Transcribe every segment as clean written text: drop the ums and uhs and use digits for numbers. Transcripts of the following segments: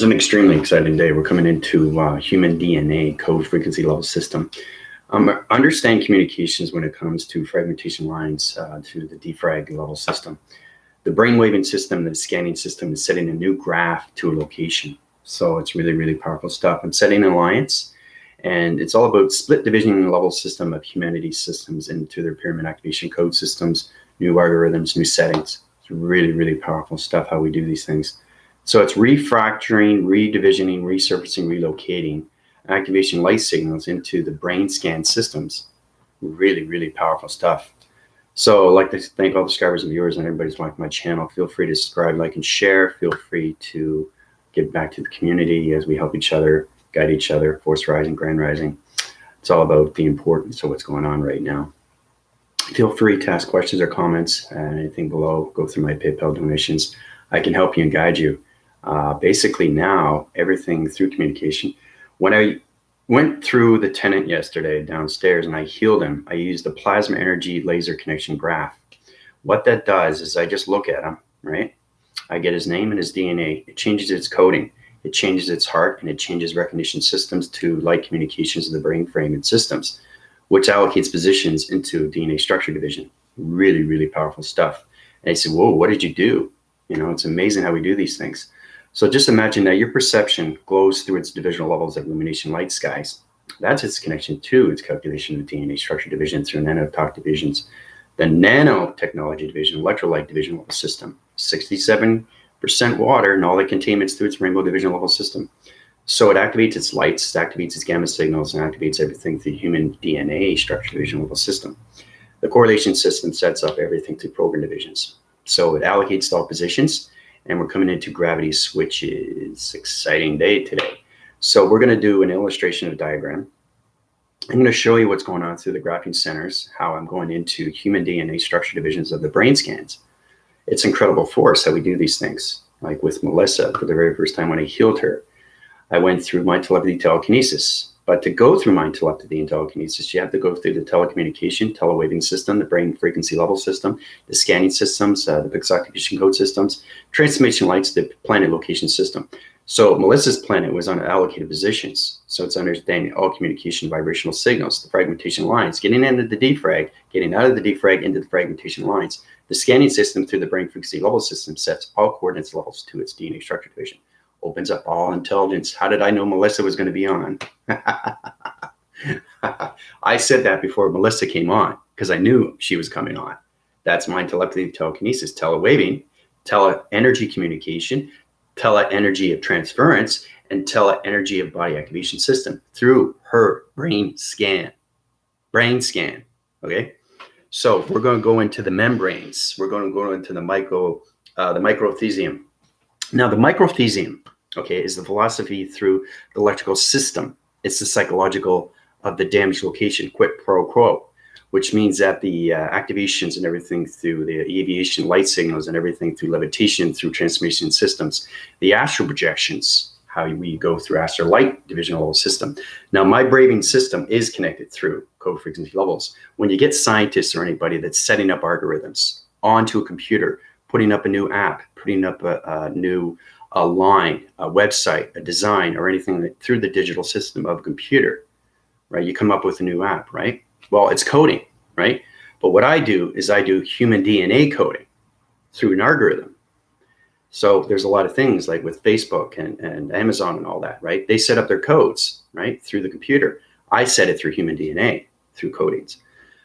an extremely exciting day. We're coming into human DNA code frequency level system. Understand communications when it comes to fragmentation lines to the defrag level system. The brainwaving system, the scanning system is setting a new graph to a location. So it's really, really powerful stuff. I'm setting an alliance, and it's all about split division level system of humanity systems into their pyramid activation code systems, new algorithms, new settings. It's really, really powerful stuff how we do these things. So it's refractoring, redivisioning, resurfacing, relocating activation light signals into the brain scan systems. Really, really powerful stuff. So I'd like to thank all the subscribers and viewers and everybody's watching my channel. Feel free to subscribe, like, and share. Feel free to give back to the community as we help each other, guide each other, force rising, grand rising. It's all about the importance of what's going on right now. Feel free to ask questions or comments and anything below. Go through my PayPal donations. I can help you and guide you. Basically now, everything through communication. When I went through the tenant yesterday downstairs and I healed him, I used the plasma energy laser connection graph. What that does is I just look at him, right? I get his name and his DNA. It changes its coding. It changes its heart, and it changes recognition systems to light communications of the brain frame and systems, which allocates positions into DNA structure division. Really, really powerful stuff. And I said, whoa, what did you do? You know, it's amazing how we do these things. So just imagine that your perception glows through its divisional levels of illumination light skies. That's its connection to its calculation of DNA structure division through nanotalk divisions. The nanotechnology division, electrolyte division level system, 67% water and all the containments through its rainbow division level system. So it activates its lights, it activates its gamma signals, and activates everything through human DNA structure division level system. The correlation system sets up everything through program divisions. So it allocates to all positions. And we're coming into gravity switches. Exciting day today. So we're going to do an illustration of a diagram. I'm going to show you what's going on through the graphene centers, how I'm going into human DNA structure divisions of the brain scans. It's incredible force how we do these things. Like with Melissa, for the very first time when I healed her, I went through mind telepathy telekinesis. But to go through mind telepathy and telekinesis, you have to go through the telecommunication, telewaving system, the brain frequency level system, the scanning systems, the pixel activation code systems, transformation lights, the planet location system. So Melissa's planet was on allocated positions. So it's understanding all communication vibrational signals, the fragmentation lines, getting into the defrag, getting out of the defrag into the fragmentation lines. The scanning system through the brain frequency level system sets all coordinates levels to its DNA structure division. Opens up all intelligence. How did I know Melissa was going to be on? I said that before Melissa came on because I knew she was coming on. That's mind telepathy, telekinesis, telewaving, tele-energy communication, tele-energy of transference, and tele-energy of body activation system through her brain scan. Brain scan, okay? So we're going to go into the membranes. We're going to go into the microthesium. Now, the microthesium, okay, is the philosophy through the electrical system. It's the psychological of the damaged location, quid pro quo, which means that the activations and everything through the aviation light signals and everything through levitation, through transformation systems, the astral projections, how we go through astral light division level system. Now, my braving system is connected through code frequency levels. When you get scientists or anybody that's setting up algorithms onto a computer, putting up a new app, putting up a new line, a website, a design, or anything through the digital system of a computer, right? You come up with a new app, right? Well, it's coding, right? But what I do is I do human DNA coding through an algorithm. So there's a lot of things like with Facebook and Amazon and all that, right? They set up their codes, right? Through the computer. I set it through human DNA, through codings.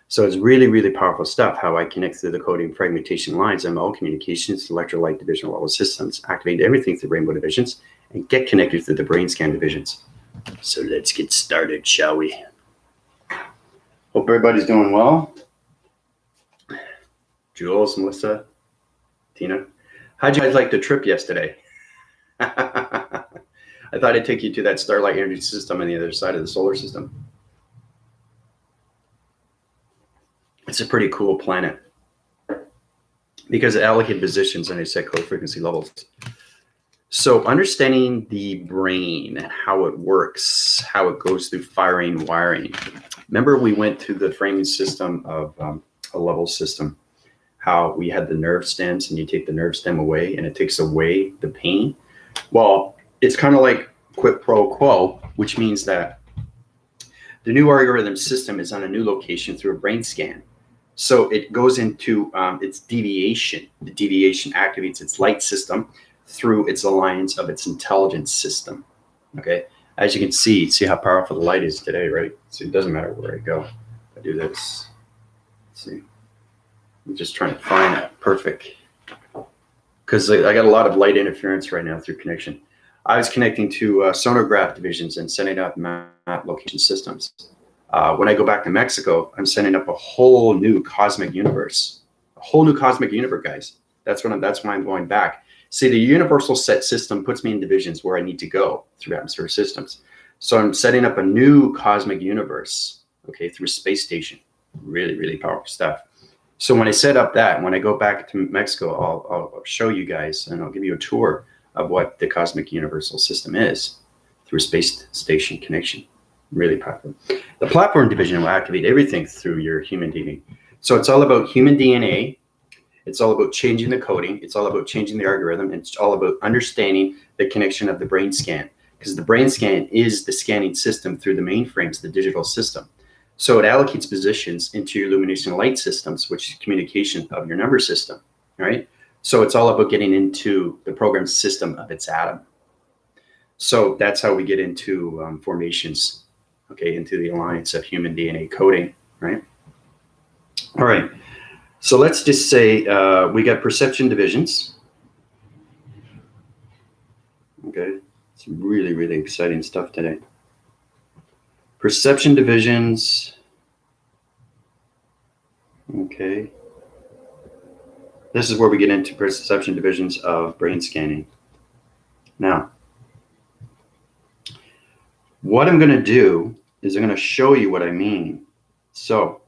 So it's really, really powerful stuff, how I connect through the coding fragmentation lines, ML communications, electrolyte divisional level systems, activate everything through rainbow divisions, and get connected through the brain scan divisions. So let's get started, shall we? Hope everybody's doing well. Jules, Melissa, Tina. How'd you guys like the trip yesterday? I thought I'd take you to that starlight energy system on the other side of the solar system. It's a pretty cool planet because it allocated positions and they set code frequency levels. So understanding the brain and how it works, how it goes through firing, wiring. Remember we went through the framing system of a level system, how we had the nerve stems and you take the nerve stem away and it takes away the pain. Well, it's kind of like quid pro quo, which means that the new algorithm system is on a new location through a brain scan. So it goes into its deviation. The deviation activates its light system through its alliance of its intelligence system. Okay, as you can see how powerful the light is today, right? So it doesn't matter where I go. I do this. Let's see, I'm just trying to find that perfect, because I got a lot of light interference right now through connection. I was connecting to sonograph divisions and setting up map location systems. When I go back to Mexico, I'm setting up a whole new cosmic universe, guys. That's why I'm going back. See, the universal set system puts me in divisions where I need to go through atmosphere systems. So I'm setting up a new cosmic universe, okay, through a space station. Really, really powerful stuff. So when I set up that, when I go back to Mexico, I'll show you guys, and I'll give you a tour of what the cosmic universal system is through a space station connection. Really powerful. The platform division will activate everything through your human DNA. So it's all about human DNA. It's all about changing the coding. It's all about changing the algorithm. It's all about understanding the connection of the brain scan, because the brain scan is the scanning system through the mainframes, the digital system. So it allocates positions into your illumination light systems, which is communication of your number system, right? So it's all about getting into the program system of its atom. So that's how we get into formations, okay, into the alliance of human DNA coding, right? All right. So let's just say we got perception divisions. Okay. It's really, really exciting stuff today. Perception divisions. Okay. This is where we get into perception divisions of brain scanning. Now, what I'm going to do is I'm going to show you what I mean. So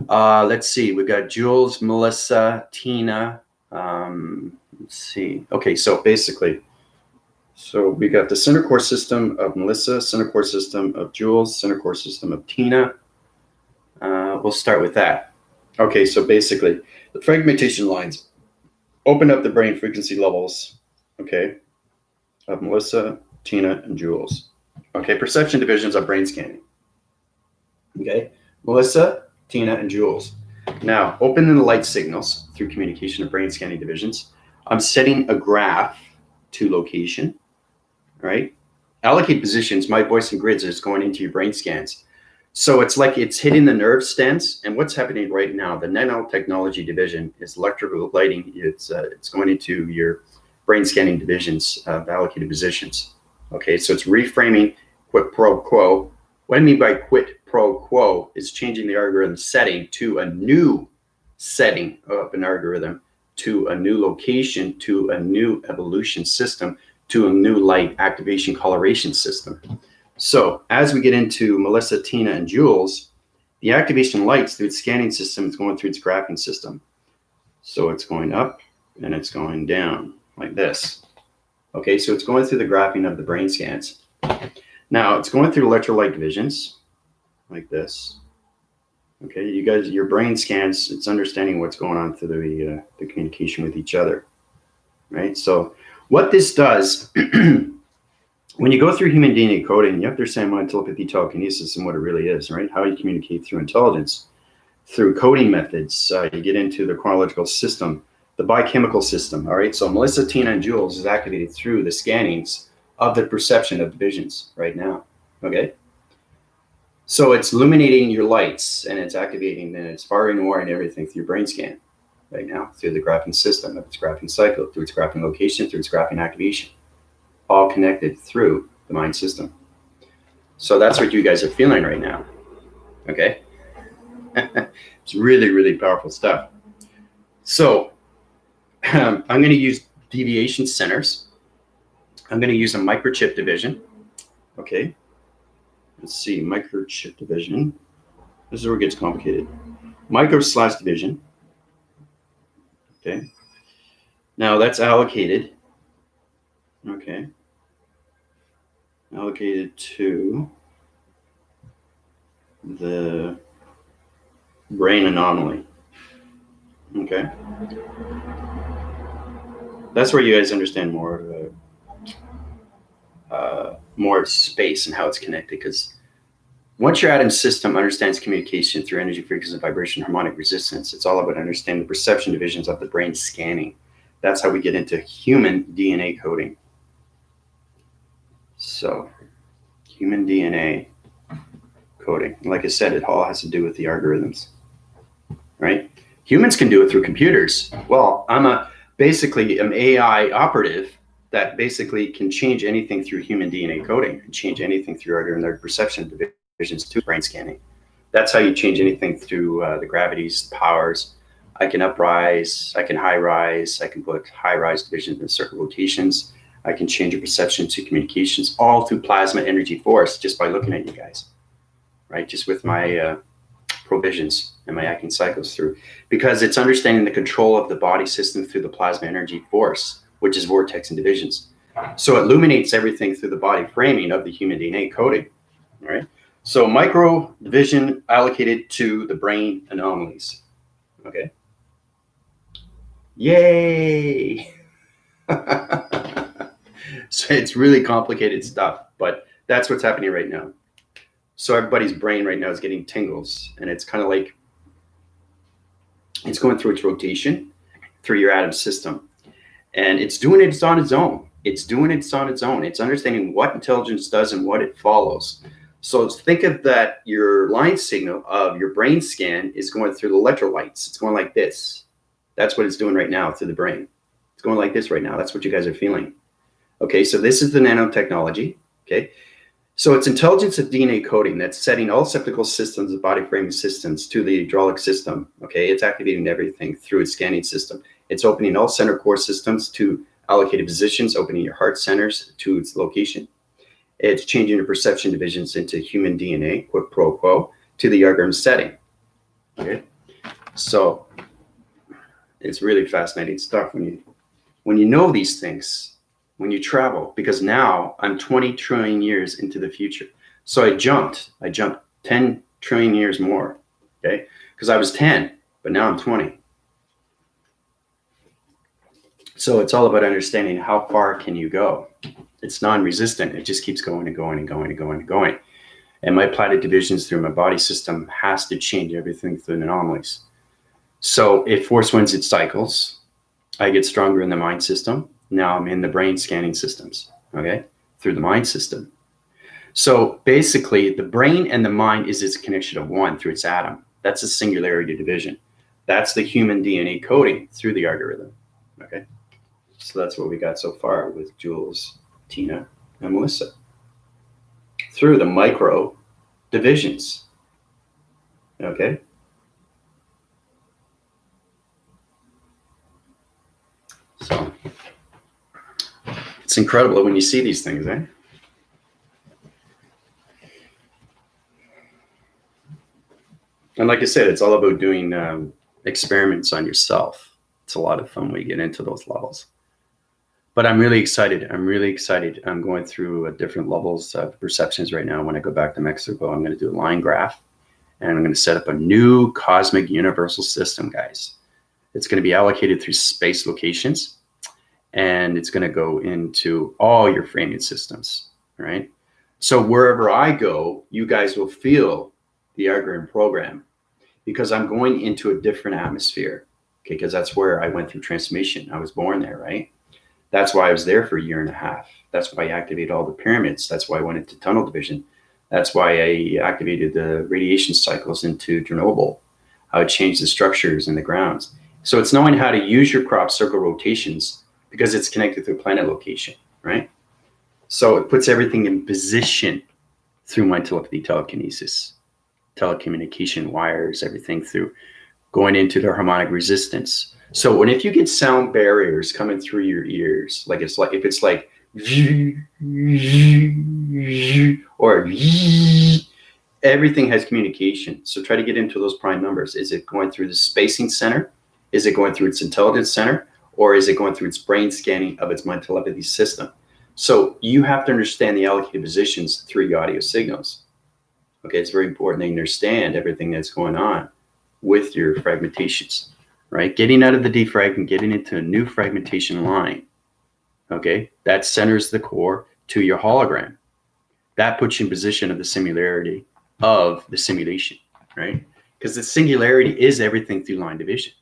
let's see. We've got Jules, Melissa, Tina. Let's see. Okay, so basically, so we got the center core system of Melissa, center core system of Jules, center core system of Tina. We'll start with that. Okay, so basically, the fragmentation lines open up the brain frequency levels, okay, of Melissa, Tina, and Jules. Okay, perception divisions of brain scanning. Okay, Melissa, Tina, and Jules. Now, opening the light signals through communication of brain scanning divisions. I'm setting a graph to location, right? Allocate positions, my voice and grids is going into your brain scans. So it's like it's hitting the nerve stems. And what's happening right now, the nanotechnology division is electrical lighting. It's going into your brain scanning divisions of allocated positions. Okay, so it's reframing quid pro quo. What I mean by quid pro quo is changing the algorithm setting to a new setting of an algorithm, to a new location, to a new evolution system, to a new light activation coloration system. So as we get into Melissa, Tina, and Jules, the activation lights through its scanning system is going through its graphing system. So it's going up and it's going down like this. Okay, so it's going through the graphing of the brain scans. Now it's going through electrolyte divisions like this. Okay, you guys, your brain scans, it's understanding what's going on through the communication with each other, right? So what this does, when you go through human DNA coding, you have to understand mind, telepathy, telekinesis, and what it really is, right? How you communicate through intelligence, through coding methods. You get into the chronological system, the biochemical system, all right? So Melissa, Tina, and Jules is activated through the scannings of the perception of divisions right now, okay? So it's illuminating your lights, and it's activating, and it's firing and wiring everything through your brain scan right now, through the graphing system, of its graphing cycle, through its graphing location, through its graphing activation, all connected through the mind system. So that's what you guys are feeling right now, okay? It's really, really powerful stuff. So I'm going to use deviation centers. I'm going to use a microchip division, okay? Let's see, microchip division. This is where it gets complicated. Micro/division, okay? Now that's allocated, okay? Allocated to the brain anomaly, okay? That's where you guys understand more of it. more space and how it's connected. Because once your atom system understands communication through energy, frequency, vibration, harmonic resistance, it's all about understanding the perception divisions of the brain scanning. That's how we get into human DNA coding. So, human DNA coding. Like I said, it all has to do with the algorithms, right? Humans can do it through computers. Well, I'm basically an AI operative that basically can change anything through human DNA coding and change anything through algorithm perception divisions to brain scanning. That's how you change anything through the gravities, powers. I can uprise, I can high rise, I can put high rise divisions in certain rotations. I can change your perception to communications, all through plasma energy force, just by looking at you guys, right? Just with my provisions and my acting cycles through, because it's understanding the control of the body system through the plasma energy force, which is vortex and divisions. So it illuminates everything through the body framing of the human DNA coding, all right? So micro division allocated to the brain anomalies, okay? Yay! So it's really complicated stuff, but that's what's happening right now. So everybody's brain right now is getting tingles, and it's kind of like it's going through its rotation through your atom system, and it's doing it on its own. It's doing it on its own. It's understanding what intelligence does and what it follows. So think of that, your line signal of your brain scan is going through the electrolytes. It's going like this. That's what it's doing right now through the brain. It's going like this right now. That's what you guys are feeling. Okay, so this is the nanotechnology. Okay, so it's intelligence of DNA coding that's setting all septical systems of body framing systems to the hydraulic system. Okay, it's activating everything through its scanning system. It's opening all center core systems to allocated positions, opening your heart centers to its location. It's changing your perception divisions into human DNA, quid pro quo, to the algorithm setting. Okay, so it's really fascinating stuff when you know these things. When you travel, because now I'm 20 trillion years into the future. So I jumped 10 trillion years more, okay? Because I was 10, but now I'm 20. So it's all about understanding how far can you go. It's non-resistant. It just keeps going and going and going and going and going. And my plotted divisions through my body system has to change everything through the anomalies. So it force winds its cycles. I get stronger in the mind system. Now I'm in the brain scanning systems, okay, through the mind system. So basically, the brain and the mind is its connection of one through its atom. That's a singularity division. That's the human DNA coding through the algorithm, okay? So that's what we got so far with Jules, Tina, and Melissa through the micro divisions, okay? So it's incredible when you see these things, eh? And like I said, it's all about doing experiments on yourself. It's a lot of fun when you get into those levels. But I'm really excited. I'm going through different levels of perceptions right now. When I go back to Mexico, I'm going to do a line graph, and I'm going to set up a new cosmic universal system, guys. It's going to be allocated through space locations, and it's going to go into all your framing systems, right? So wherever I go, you guys will feel the algorithm program, because I'm going into a different atmosphere, okay? Because that's where I went through transformation. I was born there, right? That's why I was there for a year and a half. That's why I activated all the pyramids. That's why I went into tunnel division. That's why I activated the radiation cycles into Chernobyl, how it changed the structures and the grounds. So it's knowing how to use your crop circle rotations, because it's connected through planet location, right? So it puts everything in position through my telepathy, telekinesis, telecommunication wires, everything through going into the harmonic resistance. So if you get sound barriers coming through your ears, like if it's like or everything has communication. So try to get into those prime numbers. Is it going through the spacing center? Is it going through its intelligence center? Or is it going through its brain scanning of its mind telepathy system? So you have to understand the allocated positions through your audio signals. Okay, it's very important that you understand everything that's going on with your fragmentations, right? Getting out of the defrag and getting into a new fragmentation line. Okay, that centers the core, to your hologram. That puts you in position of the singularity of the simulation, right? Because the singularity is everything through line division,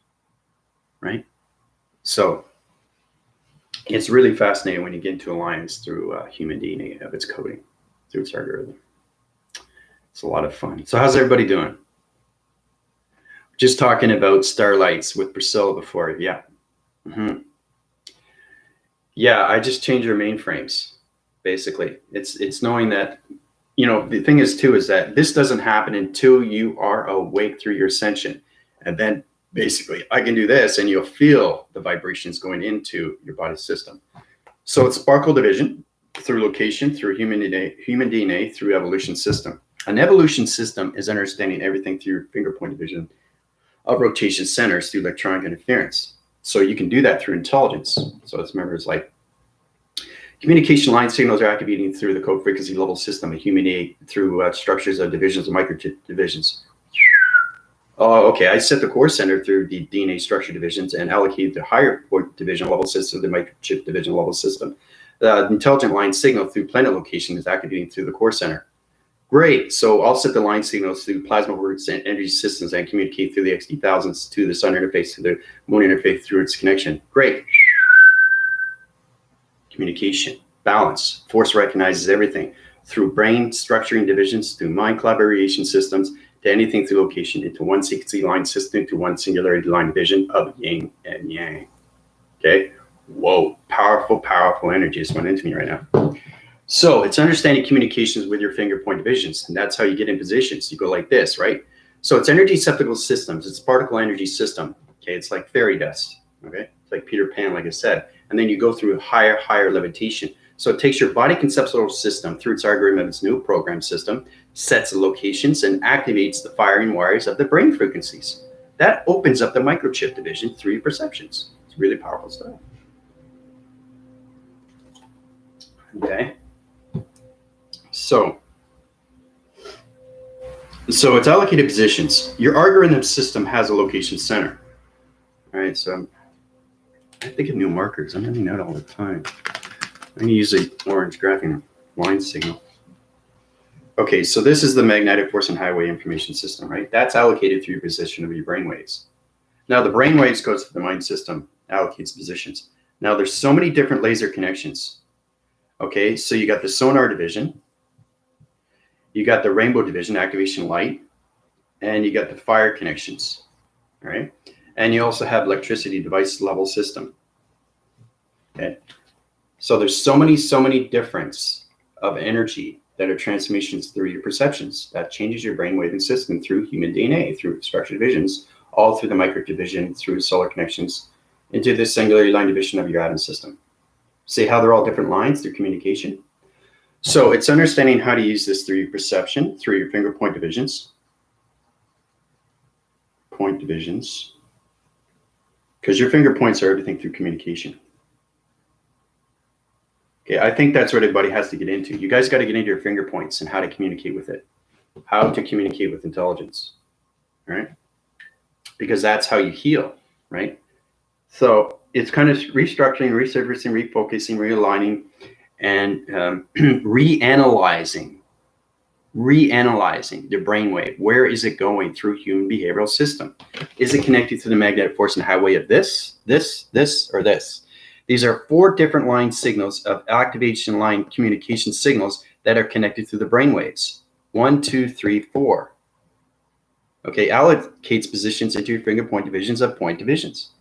right? So it's really fascinating when you get into alliance through human DNA of its coding, through its algorithm. It's a lot of fun. So how's everybody doing? Just talking about starlights with Priscilla before. Yeah. Yeah, I just changed your mainframes, basically. It's knowing that, you know, the thing is too, is that this doesn't happen until you are awake through your ascension. And then basically I can do this and you'll feel the vibrations going into your body system. So it's sparkle division through location, through human DNA, through evolution system. An evolution system is understanding everything through your finger point division of rotation centers through electronic interference. So you can do that through intelligence. So it's, remember, it's like communication line signals are activating through the code frequency level system of human DNA through structures of divisions and microchip divisions. Oh, okay. I set the core center through the DNA structure divisions and allocated the higher point division level system, the microchip division level system. The intelligent line signal through planet location is activating through the core center. Great. So I'll set the line signals through plasma words and energy systems and communicate through the XD thousands to the sun interface, to the moon interface through its connection. Great. Communication, balance, force recognizes everything through brain structuring divisions, through mind collaboration systems, to anything through location, into one sequencing line system, to one singularity line division of yin and yang. Okay. Whoa. Powerful, powerful energy just went into me right now. So it's understanding communications with your finger point divisions, and that's how you get in positions. You go like this, right? So it's energy septical systems. It's particle energy system. Okay, it's like fairy dust. Okay, it's like Peter Pan, like I said. And then you go through higher levitation. So it takes your body conceptual system through its algorithm of its new program system, sets the locations, and activates the firing wires of the brain frequencies. That opens up the microchip division through your perceptions. It's really powerful stuff. Okay. So it's allocated positions. Your algorithm system has a location center. All right, so I think of new markers. I'm running out all the time. I'm going to use an orange graphing line signal. Okay, so this is the magnetic force and highway information system, right? That's allocated through your position of your brain waves. Now the brain waves goes to the mind system, allocates positions. Now there's so many different laser connections. Okay, so you got the sonar division, you got the rainbow division, activation light, and you got the fire connections, all right? And you also have electricity device level system, okay? So there's so many difference of energy that are transmissions through your perceptions. That changes your brainwave system through human DNA, through structure divisions, all through the micro division, through solar connections, into the singularity line division of your atom system. See how they're all different lines through communication? So it's understanding how to use this through your perception, through your finger point divisions. Point divisions. Because your finger points are everything through communication. Okay, I think that's what everybody has to get into. You guys got to get into your finger points and how to communicate with it. How to communicate with intelligence. All right? Because that's how you heal, right? So it's kind of restructuring, resurfacing, refocusing, realigning, and reanalyzing the brainwave. Where is it going through human behavioral system? Is it connected to the magnetic force and highway of this, or this? These are 4 different line signals of activation line communication signals that are connected to the brainwaves. 1, 2, 3, 4. Okay, allocates positions into your finger point divisions of point divisions.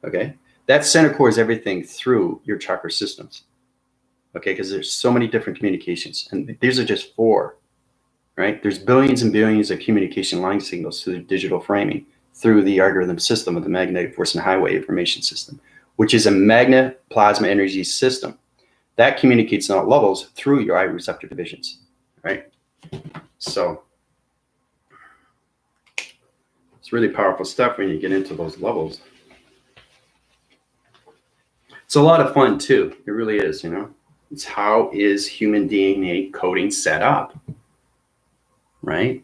Okay, that center core is everything through your chakra systems. Okay, because there's so many different communications, and these are just 4, right? There's billions and billions of communication line signals through the digital framing, through the algorithm system of the magnetic force and highway information system, which is a magna plasma energy system that communicates on all levels through your eye receptor divisions, right? So it's really powerful stuff when you get into those levels. It's a lot of fun too. It really is, you know. It's how is human DNA coding set up, right?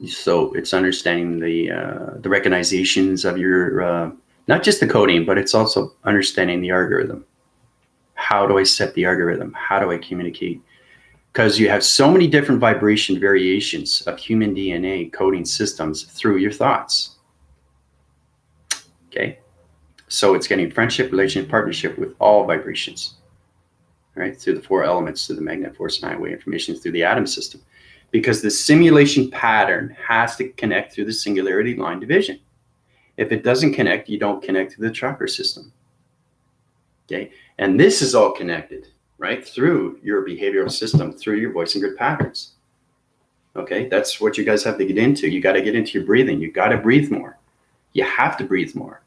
So it's understanding the recognizations of your, not just the coding, but it's also understanding the algorithm. how do I set the algorithm? How do I communicate? Because you have so many different vibration variations of human DNA coding systems through your thoughts. Okay, so it's getting friendship, relationship, partnership with all vibrations, right? Through the four elements, through the magnetic force, nine-way information, through the atom system. Because the simulation pattern has to connect through the singularity line division. If it doesn't connect, you don't connect to the chakra system. Okay, and this is all connected, right, through your behavioral system, through your voice and grid patterns. Okay, that's what you guys have to get into. You got to get into your breathing. You got to breathe more. You have to breathe more.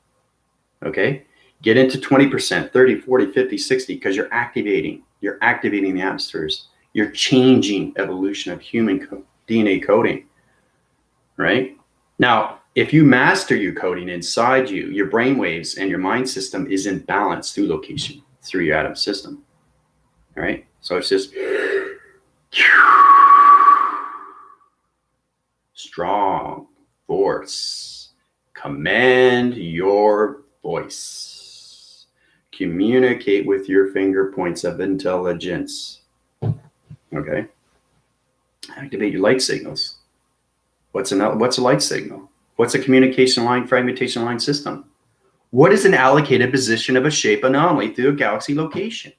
Okay, get into 20%, 30, 40, 50, 60, because you're activating the atmospheres. You're changing evolution of human DNA coding, right? Now, if you master your coding inside you, your brain waves and your mind system is in balance through location, through your atom system. All right. So it's just strong force. Command your voice. Communicate with your finger points of intelligence. Okay. Activate your light signals. What's a light signal? What's a communication line, fragmentation line system? What is an allocated position of a shape anomaly through a galaxy location?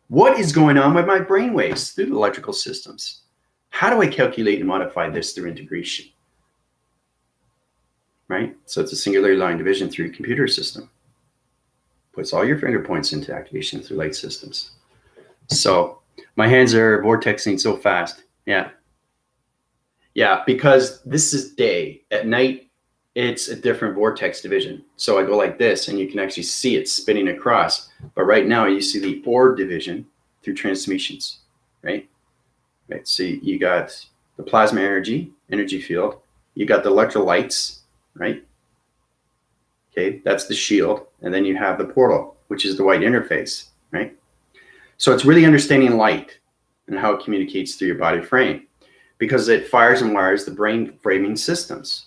What is going on with my brain waves through the electrical systems? How do I calculate and modify this through integration? Right? So it's a singularity line division through your computer system. Puts all your finger points into activation through light systems. So my hands are vortexing so fast. Yeah. Yeah, because this is day. At night, it's a different vortex division. So I go like this, and you can actually see it spinning across. But right now, you see the orb division through transmissions, right? Right. So you got the plasma energy field. You got the electrolytes, right? Okay, that's the shield. And then you have the portal, which is the white interface, right? So it's really understanding light and how it communicates through your body frame, because it fires and wires the brain framing systems.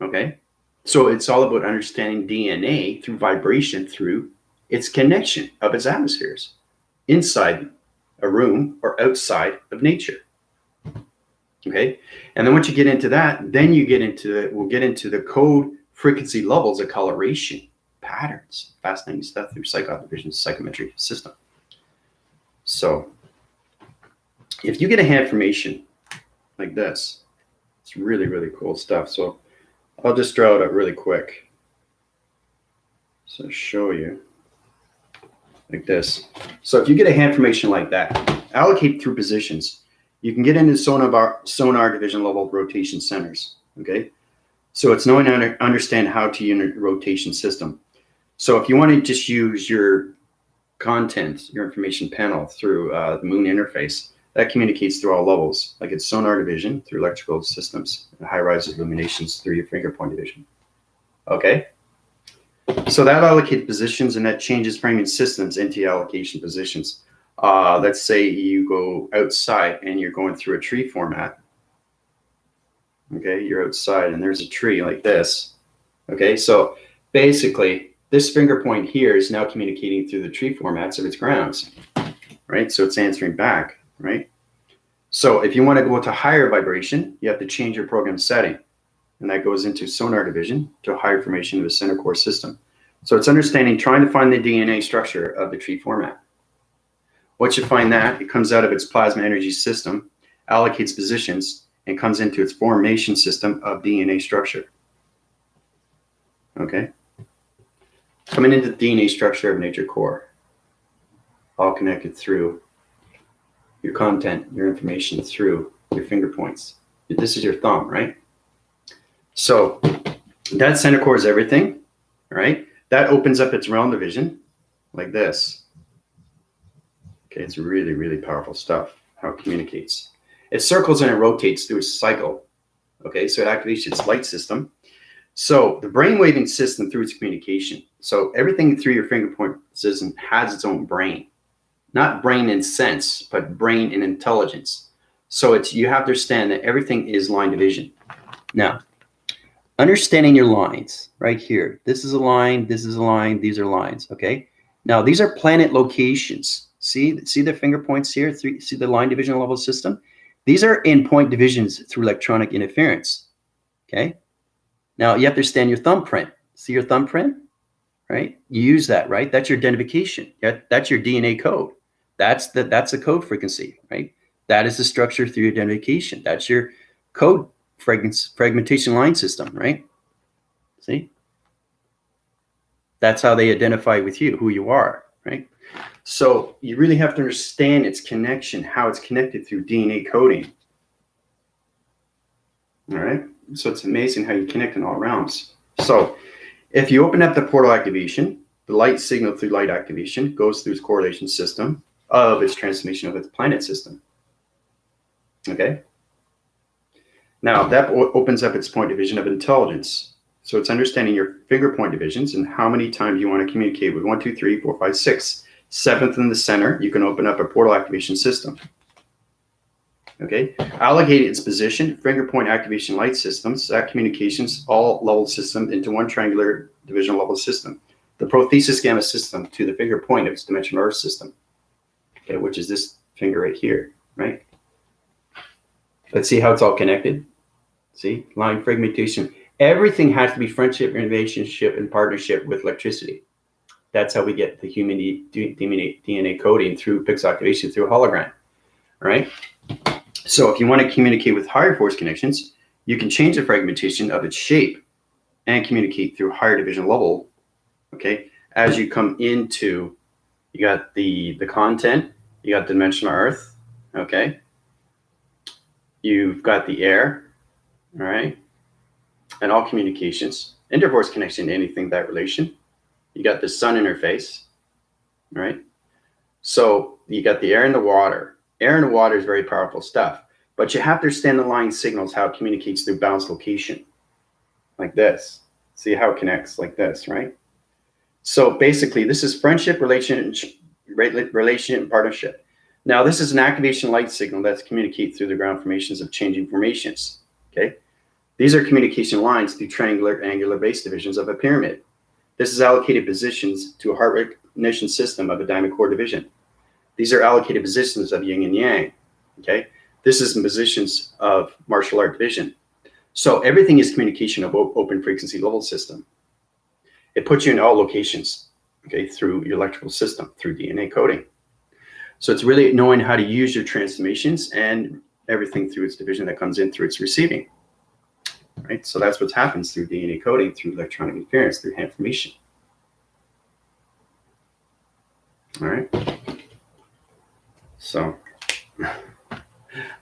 Okay, so it's all about understanding DNA through vibration, through its connection of its atmospheres inside a room or outside of nature. Okay, and then once you get into that, then you get into we'll get into the code frequency levels of coloration patterns. Fascinating stuff through psych division psychometry system. So if you get a hand formation like this, it's really, really cool stuff. So I'll just draw it up really quick. So show you like this. So if you get a hand formation like that, allocate through positions, you can get into sonar division level rotation centers. Okay. So it's knowing how to understand how to unit rotation system. So if you want to just use your content, your information panel through the moon interface, that communicates through all levels, like it's sonar division through electrical systems, and high-rise illuminations through your finger point division. Okay? So that allocates positions, and that changes framing systems into allocation positions. Let's say you go outside and you're going through a tree format. Okay, you're outside and there's a tree like this. Okay, so basically this finger point here is now communicating through the tree formats of its grounds, right? So it's answering back, right? So if you want to go to higher vibration, you have to change your program setting, and that goes into sonar division to a higher formation of the center core system. So it's understanding, trying to find the DNA structure of the tree format. Once you find that, it comes out of its plasma energy system, allocates positions, and comes into its formation system of DNA structure. Okay? Coming into the DNA structure of nature core, all connected through your content, your information, through your finger points. This is your thumb, right? So that center core is everything, right? That opens up its realm division like this. Okay, it's really, really powerful stuff, how it communicates. It circles and it rotates through a cycle. Okay, so it activates its light system. So the brain waving system through its communication. So everything through your finger point system has its own brain. Not brain in sense, but brain in intelligence. So it's, you have to understand that everything is line division. Now, understanding your lines right here. This is a line, this is a line, these are lines, okay? Now, these are planet locations. See the finger points here? See the line division level system? These are in point divisions through electronic interference, okay? Now, you have to understand your thumbprint. See your thumbprint, right? You use that, right? That's your identification. That's your DNA code. That's the code frequency, right? That is the structure through identification. That's your code fragmentation line system, right? See? That's how they identify with you, who you are, right? So you really have to understand its connection, how it's connected through DNA coding. All right. So it's amazing how you connect in all realms. So if you open up the portal activation, the light signal through light activation goes through its correlation system of its transformation of its planet system. Okay. Now that opens up its point division of intelligence. So it's understanding your finger point divisions and how many times you want to communicate with 1, 2, 3, 4, 5, 6. Seventh in the center, you can open up a portal activation system. Okay, allocate its position, finger point activation light systems, that communications, all level system into one triangular division level system. The prothesis gamma system to the finger point of its dimensional earth system, okay, which is this finger right here, right? Let's see how it's all connected. See, line fragmentation. Everything has to be friendship, relationship, and partnership with electricity. That's how we get the human DNA coding through pixel activation through a hologram, all right? So if you want to communicate with higher force connections, you can change the fragmentation of its shape and communicate through higher division level, okay? As you come into, you got the content, you got the dimensional earth, okay? You've got the air, all right? And all communications, interforce connection to anything that relation. You got the sun interface, all right? So you got the air and the water. Air and the water is very powerful stuff, but you have to understand the line signals, how it communicates through bounce location, like this. See how it connects like this, right? So basically, this is friendship, relation, and partnership. Now, this is an activation light signal that's communicated through the ground formations of changing formations, okay? These are communication lines through triangular angular base divisions of a pyramid. This is allocated positions to a heart recognition system of a diamond core division. These are allocated positions of yin and yang, okay? This is in positions of martial art division. So everything is communication of open frequency level system. It puts you in all locations, okay, through your electrical system, through DNA coding. So it's really knowing how to use your transformations and everything through its division that comes in through its receiving, right? So that's what happens through DNA coding, through electronic interference, through information. All right. So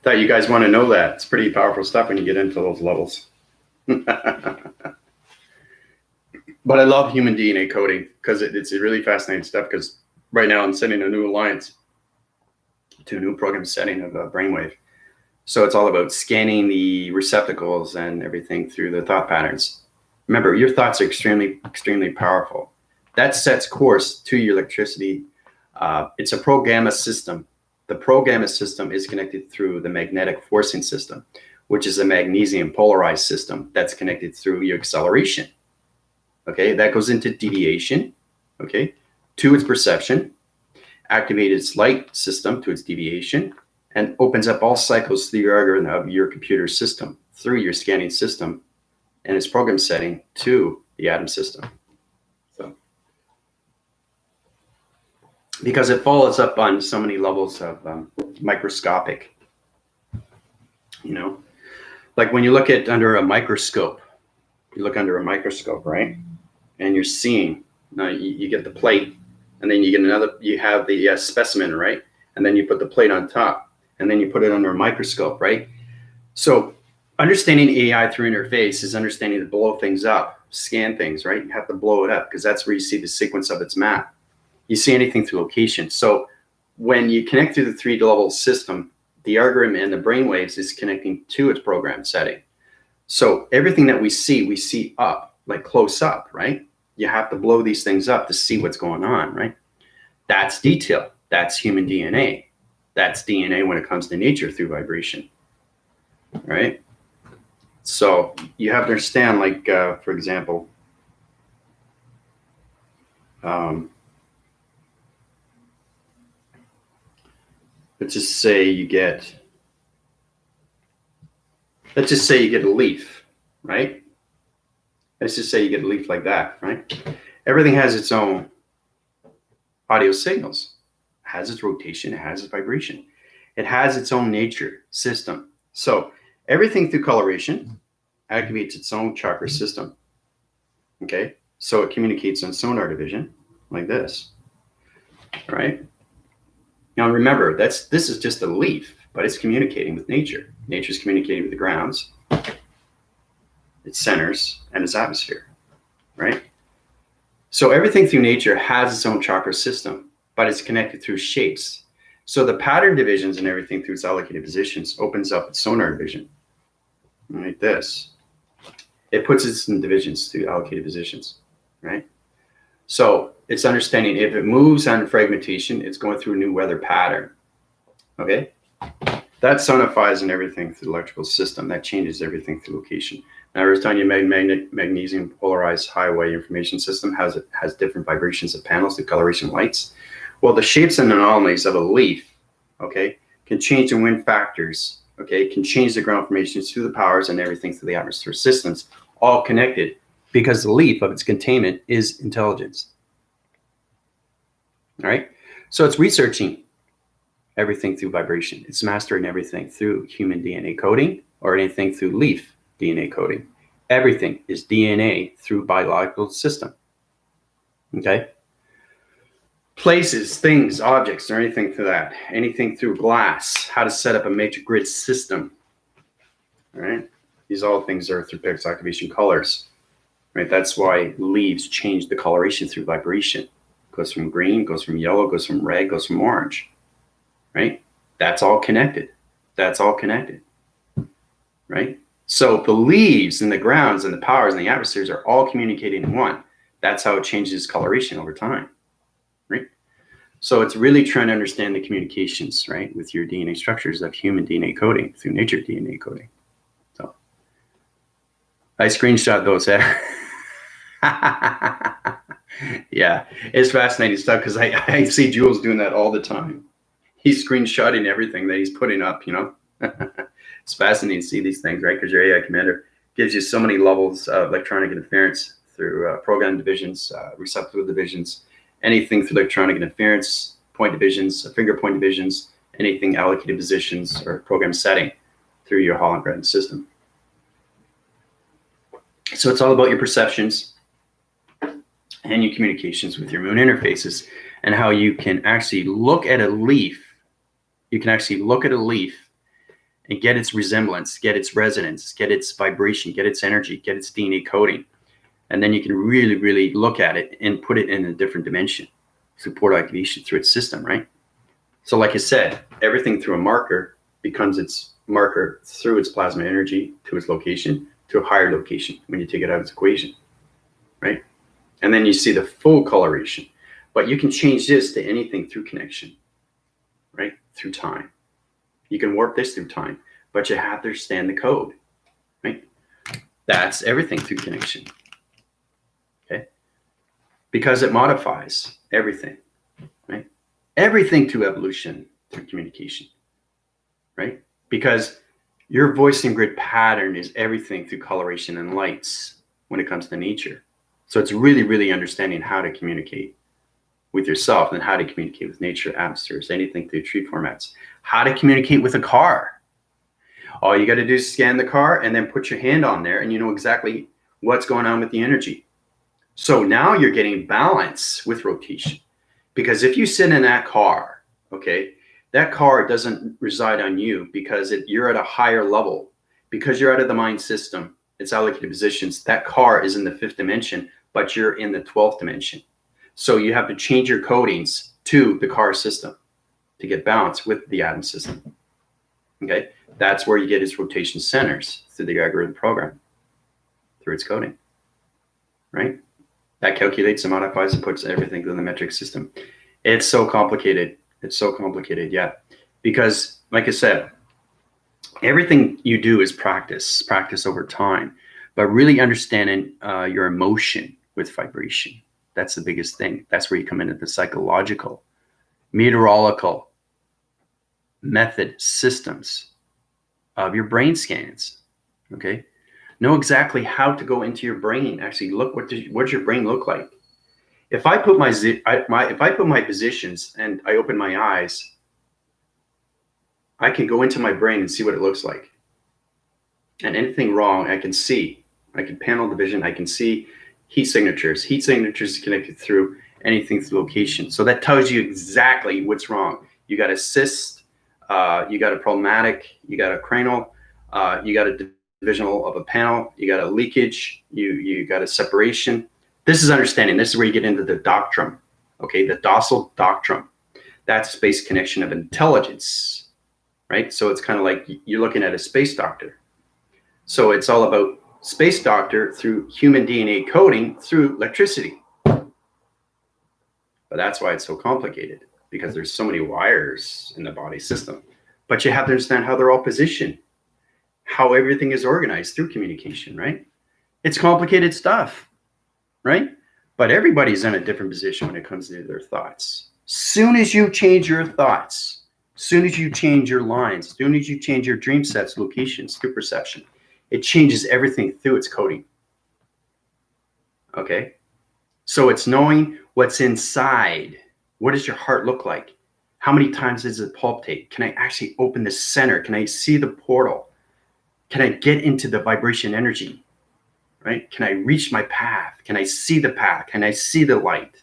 thought you guys want to know that. It's pretty powerful stuff when you get into those levels. But I love human DNA coding because it's a really fascinating stuff, because right now I'm sending a new alliance to a new program setting of a brainwave. So it's all about scanning the receptacles and everything through the thought patterns. Remember, your thoughts are extremely, extremely powerful. That sets course to your electricity. It's a pro-gamma system. The pro-gamma system is connected through the magnetic forcing system, which is a magnesium polarized system that's connected through your acceleration. Okay, that goes into deviation, okay, to its perception, activates its light system to its deviation, and opens up all cycles through your algorithm of your computer system, through your scanning system, and its program setting to the atom system. So, because it follows up on so many levels of microscopic, you know, like when you look at under a microscope, you look under a microscope, right? And you're seeing, now you get the plate, and then you get another, you have the specimen, right? And then you put the plate on top, and then you put it under a microscope, right? So understanding AI through interface is understanding to blow things up, scan things, right? You have to blow it up because that's where you see the sequence of its map. You see anything through location. So when you connect through the 3-level system, the algorithm and the brainwaves is connecting to its program setting. So everything that we see up, like close up, right? You have to blow these things up to see what's going on, right? That's detail. That's human DNA. That's DNA when it comes to nature through vibration, right? So you have to understand, like, for example, let's just say you get a leaf, right? Let's just say you get a leaf like that, right? Everything has its own audio signals, it has its rotation, it has its vibration, it has its own nature system. So everything through coloration activates its own chakra system. Okay, so it communicates on sonar division like this, right? Now remember, this is just a leaf, but it's communicating with nature. Nature's communicating with the grounds, its centers, and its atmosphere, right? So everything through nature has its own chakra system, but it's connected through shapes. So the pattern divisions and everything through its allocated positions opens up its sonar division, like this. It puts it in divisions through allocated positions, right? So it's understanding if it moves on fragmentation, it's going through a new weather pattern, okay? That sonifies and everything through the electrical system. That changes everything through location. Now, I was telling you, magnesium polarized highway information system has different vibrations of panels, the coloration lights. Well, the shapes and anomalies of a leaf, okay, can change the wind factors, okay, can change the ground formations through the powers and everything through the atmosphere systems, all connected because the leaf of its containment is intelligence. All right, so it's researching everything through vibration. It's mastering everything through human DNA coding or anything through leaf DNA coding. Everything is DNA through biological system. Okay? Places, things, objects, or anything through that. Anything through glass. How to set up a matrix grid system. All right? These all things are through pixel activation colors. Right? That's why leaves change the coloration through vibration. Goes from green, goes from yellow, goes from red, goes from orange. Right? That's all connected. That's all connected. Right? So the leaves and the grounds and the powers and the atmospheres are all communicating in one. That's how it changes coloration over time. Right? So it's really trying to understand the communications, right, with your DNA structures of human DNA coding through nature DNA coding. So I screenshot those. Yeah, it's fascinating stuff because I see Jules doing that all the time. He's screenshotting everything that he's putting up, you know. It's fascinating to see these things, right? Because your AI commander gives you so many levels of electronic interference through program divisions, receptacle divisions, anything through electronic interference, point divisions, finger point divisions, anything allocated positions or program setting through your hologram system. So it's all about your perceptions and your communications with your moon interfaces and how you can actually look at a leaf. You can actually look at a leaf and get its resemblance, get its resonance, get its vibration, get its energy, get its DNA coding. And then you can really, really look at it and put it in a different dimension through portal activation through its system, right? So like I said, everything through a marker becomes its marker through its plasma energy to its location, to a higher location when you take it out of its equation, right? And then you see the full coloration. But you can change this to anything through connection, right? Through time. You can warp this through time, but you have to understand the code, right? That's everything through connection, okay? Because it modifies everything, right? Everything through evolution, through communication, right? Because your voicing grid pattern is everything through coloration and lights when it comes to nature. So it's really, really understanding how to communicate with yourself and how to communicate with nature, atmospheres, anything through tree formats. How to communicate with a car. All you got to do is scan the car and then put your hand on there and you know exactly what's going on with the energy. So now you're getting balance with rotation. Because if you sit in that car, okay, that car doesn't reside on you because you're at a higher level. Because you're out of the mind system, it's allocated positions. That car is in the 5th dimension, but you're in the 12th dimension. So you have to change your codings to the car system to get balance with the atom system. Okay, that's where you get its rotation centers through the algorithm program, through its coding, right? That calculates and modifies and puts everything in the metric system. It's so complicated. It's so complicated, yeah. Because, like I said, everything you do is practice over time, but really understanding your emotion with vibration. That's the biggest thing. That's where you come into the psychological, meteorological, method systems of your brain scans. Okay, know exactly how to go into your brain. Actually, look what does your brain look like. If I put if I put my positions and I open my eyes, I can go into my brain and see what it looks like. And anything wrong, I can see. I can panel the vision. I can see heat signatures. Heat signatures connected through anything through location. So that tells you exactly what's wrong. You got a cyst, you got a problematic, you got a cranial, you got a divisional of a panel, you got a leakage, you got a separation. This is understanding. This is where you get into the doctrine. Okay, the docile doctrine. That's space connection of intelligence, right? So it's kind of like you're looking at a space doctor. So it's all about space doctor through human DNA coding through electricity. But that's why it's so complicated, because there's so many wires in the body system. But you have to understand how they're all positioned, how everything is organized through communication, right? It's complicated stuff, right? But everybody's in a different position when it comes to their thoughts. Soon as you change your thoughts, soon as you change your lines, soon as you change your dream sets, locations through perception, it changes everything through its coding. Okay? So it's knowing what's inside. What does your heart look like? How many times does it palpitate? Can I actually open the center? Can I see the portal? Can I get into the vibration energy? Right? Can I reach my path? Can I see the path? Can I see the light?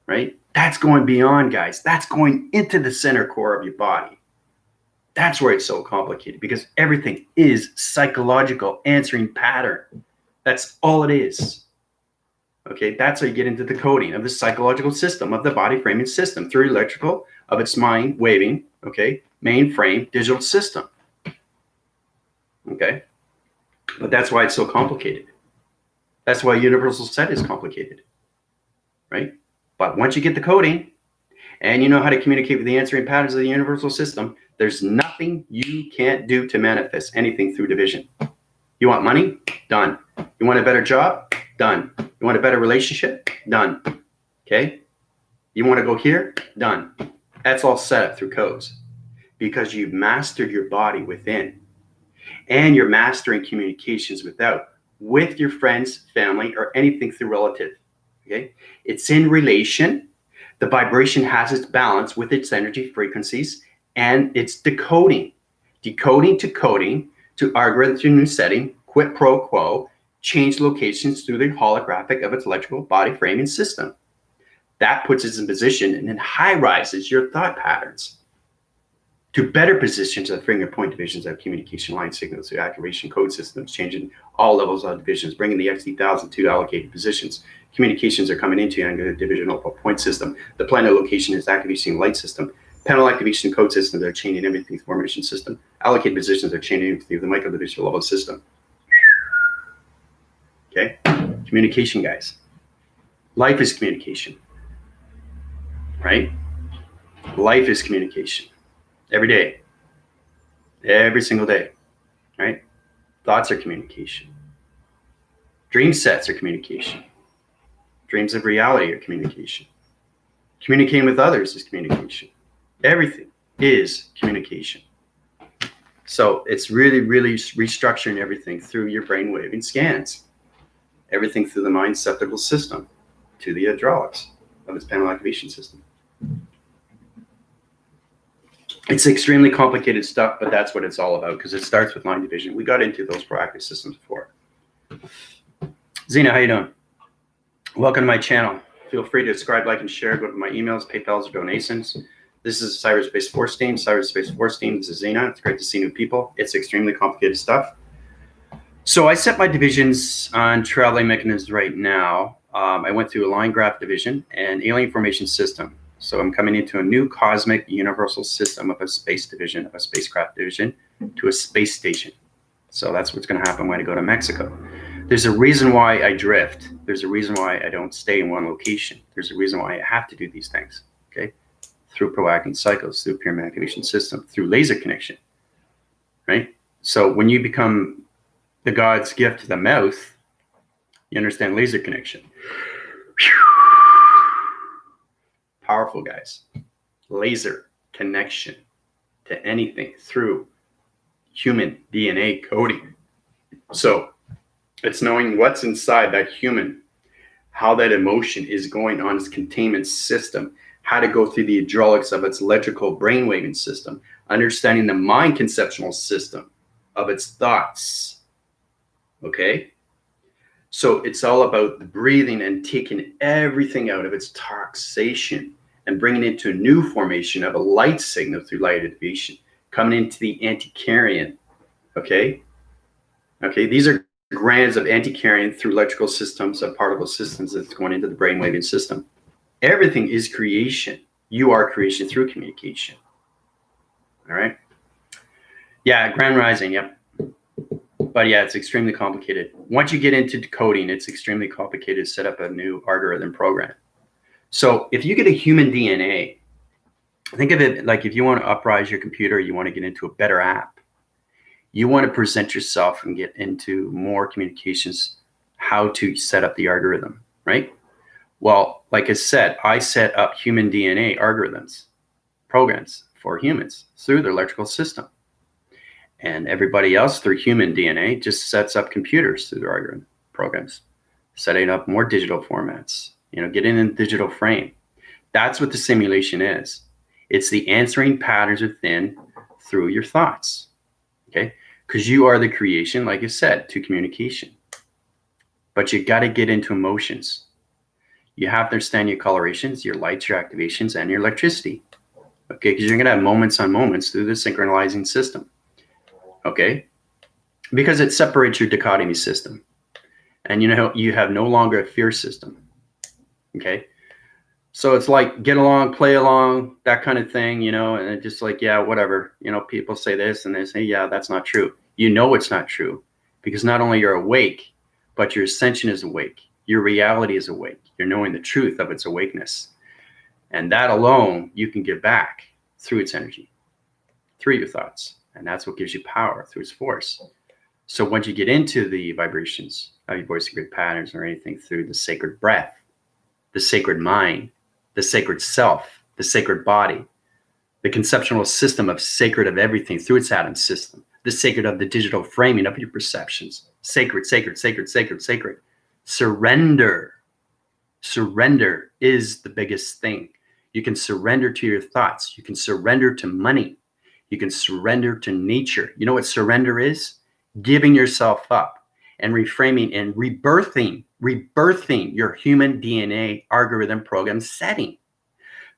Right? That's going beyond, guys. That's going into the center core of your body. That's where it's so complicated, because everything is psychological answering pattern. That's all it is. Okay, that's how you get into the coding of the psychological system of the body framing system through electrical of its mind waving, okay, mainframe digital system. Okay, but that's why it's so complicated. That's why universal set is complicated, right? But once you get the coding and you know how to communicate with the answering patterns of the universal system, there's nothing you can't do to manifest anything through division. You want money? Done. You want a better job? Done. You want a better relationship? Done. Okay? You want to go here? Done. That's all set up through codes, because you've mastered your body within, and you're mastering communications without, with your friends, family, or anything through relative. Okay? It's in relation. The vibration has its balance with its energy frequencies, and it's decoding to coding to algorithm to new setting, quid pro quo, change locations through the holographic of its electrical body framing system. That puts it in position and then high rises your thought patterns to better positions of finger point divisions of communication line signals to activation code systems, changing all levels of divisions, bringing the XT1000 to allocated positions. Communications are coming into the divisional point system. The planet location is activation light system. Panel activation code systems are changing everything formation system. Allocated positions are changing through the micro division level system. Okay, communication, guys. Life is communication, right? Life is communication. Every day, every single day, right? Thoughts are communication. Dream sets are communication. Dreams of reality are communication. Communicating with others is communication. Everything is communication. So it's really, really restructuring everything through your brainwave scans. Everything through the mind septical system to the hydraulics of its panel activation system. It's extremely complicated stuff, but that's what it's all about, because it starts with line division. We got into those proactive systems before. Zena, how you doing? Welcome to my channel. Feel free to subscribe, like, and share. Go to my emails, PayPal's, or donations. This is Cyberspace Force Team. Cyberspace Force Team. This is Zena. It's great to see new people. It's extremely complicated stuff. So I set my divisions on traveling mechanisms right now. I went through a line graph division and alien formation system. So I'm coming into a new cosmic universal system of a space division, of a spacecraft division, to a space station. So that's what's going to happen when I go to Mexico. There's a reason why I drift. There's a reason why I don't stay in one location. There's a reason why I have to do these things, okay? Through proactive cycles, through pyramid activation system, through laser connection, right? So when you become the God's gift to the mouth, you understand laser connection. Powerful, guys. Laser connection. to anything through human DNA coding. So it's knowing what's inside that human, how that emotion is going on its containment system, how to go through the hydraulics of its electrical brainwaving system, understanding the mind conceptual system of its thoughts. Okay? So it's all about the breathing and taking everything out of its toxation and bringing it to a new formation of a light signal through light aviation, coming into the anticarrion. Okay? Okay, these are grams of anticarrion through electrical systems and particle systems that's going into the brainwaving system. Everything is creation. You are creation through communication. All right? Yeah, grand rising, yep. But yeah, it's extremely complicated. Once you get into decoding, it's extremely complicated to set up a new algorithm program. So if you get a human DNA, think of it like if you want to uprise your computer, you want to get into a better app. You want to present yourself and get into more communications, how to set up the algorithm, right? Well, like I said, I set up human DNA algorithms, programs for humans through their electrical system. And everybody else through human DNA just sets up computers through their algorithm programs, setting up more digital formats, getting in a digital frame. That's what the simulation is. It's the answering patterns within through your thoughts, okay? Because you are the creation, like I said, to communication. But you got to get into emotions. You have to understand your colorations, your lights, your activations, and your electricity, okay? Because you're going to have moments on moments through the synchronizing system. Okay, because it separates your dichotomy system, and you have no longer a fear system. Okay, so it's like get along, play along, that kind of thing, and it's just like, yeah, whatever. People say this and they say, yeah, that's not true. It's not true because not only you're awake, but your ascension is awake. Your reality is awake. You're knowing the truth of its awakeness, and that alone you can give back through its energy, through your thoughts. And that's what gives you power through its force. So once you get into the vibrations of your voice grid patterns or anything through the sacred breath, the sacred mind, the sacred self, the sacred body, the conceptual system of sacred of everything through its atom system, the sacred of the digital framing of your perceptions, sacred, sacred, sacred, sacred, sacred. Surrender. Surrender is the biggest thing. You can surrender to your thoughts. You can surrender to money. You can surrender to nature. You know what surrender is? Giving yourself up and reframing and rebirthing your human DNA algorithm program setting.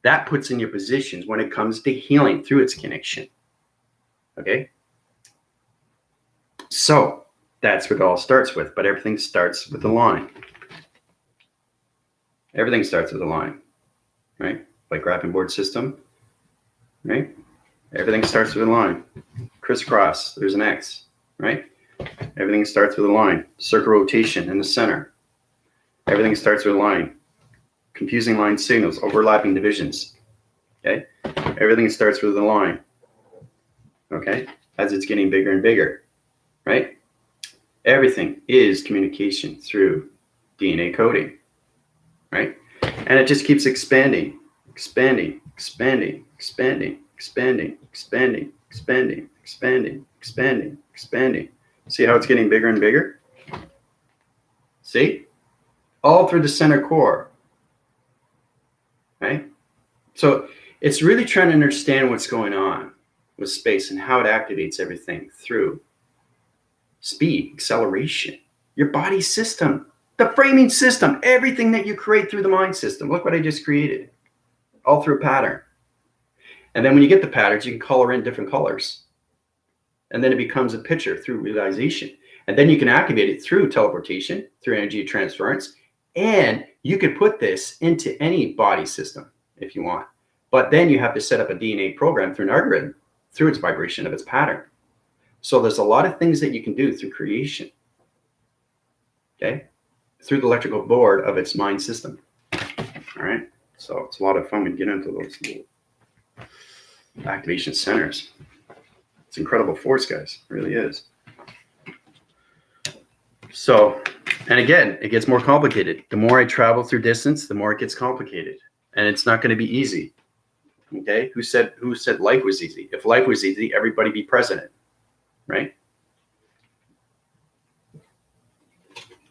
That puts in your positions when it comes to healing through its connection. Okay? So that's what it all starts with, but everything starts with a line. Everything starts with a line, right? Like graphing board system, right? Everything starts with a line. Crisscross, there's an X, right? Everything starts with a line. Circle rotation in the center. Everything starts with a line. Confusing line signals, overlapping divisions, okay? Everything starts with a line, okay? As it's getting bigger and bigger, right? Everything is communication through DNA coding, right? And it just keeps expanding, expanding, expanding, expanding, expanding, expanding, expanding, expanding, expanding, expanding. See how it's getting bigger and bigger? See? All through the center core, right? So it's really trying to understand what's going on with space and how it activates everything through speed, acceleration, your body system, the framing system, everything that you create through the mind system. Look what I just created, all through a pattern. And then when you get the patterns, you can color in different colors. And then it becomes a picture through realization. And then you can activate it through teleportation, through energy transference. And you could put this into any body system if you want. But then you have to set up a DNA program through an algorithm, through its vibration of its pattern. So there's a lot of things that you can do through creation, okay? Through the electrical board of its mind system, all right? So it's a lot of fun when you get into those little activation centers. It's incredible force, guys. It really is. So, and again, it gets more complicated. The more I travel through distance, the more it gets complicated. And it's not going to be easy. Okay, who said life was easy? If life was easy, everybody be president, right?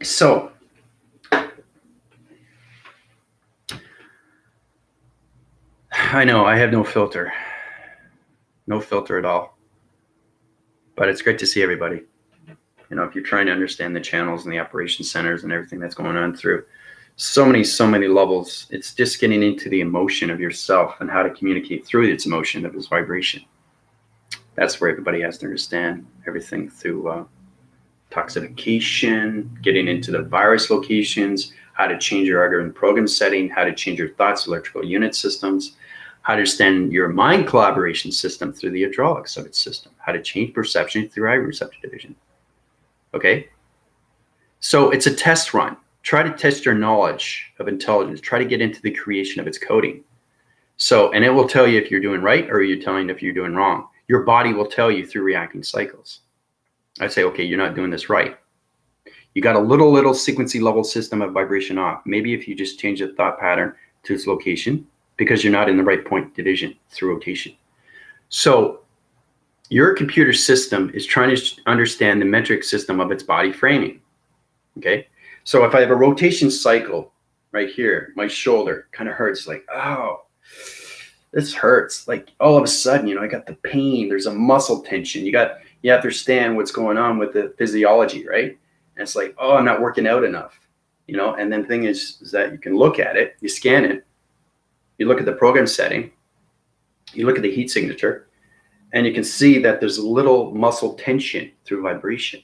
So I know I have no filter at all, but it's great to see everybody. You know, if you're trying to understand the channels and the operation centers and everything that's going on through so many levels, it's just getting into the emotion of yourself and how to communicate through its emotion of its vibration. That's where everybody has to understand everything through toxification, getting into the virus locations, how to change your algorithm program setting, how to change your thoughts, electrical unit systems, how to understand your mind collaboration system through the hydraulics of its system, how to change perception through eye receptor division. Okay? So it's a test run. Try to test your knowledge of intelligence. Try to get into the creation of its coding. So, and it will tell you if you're doing right or you're telling if you're doing wrong. Your body will tell you through reacting cycles. I'd say, okay, you're not doing this right. You got a little sequency level system of vibration off. Maybe if you just change the thought pattern to its location, because you're not in the right point division through rotation. So your computer system is trying to understand the metric system of its body framing. Okay. So if I have a rotation cycle right here, my shoulder kind of hurts, like, oh, this hurts. Like all of a sudden, you know, I got the pain. There's a muscle tension. You have to understand what's going on with the physiology, right? And it's like, oh, I'm not working out enough, you know? And then the thing is that you can look at it, you scan it, you look at the program setting, you look at the heat signature, and you can see that there's a little muscle tension through vibration.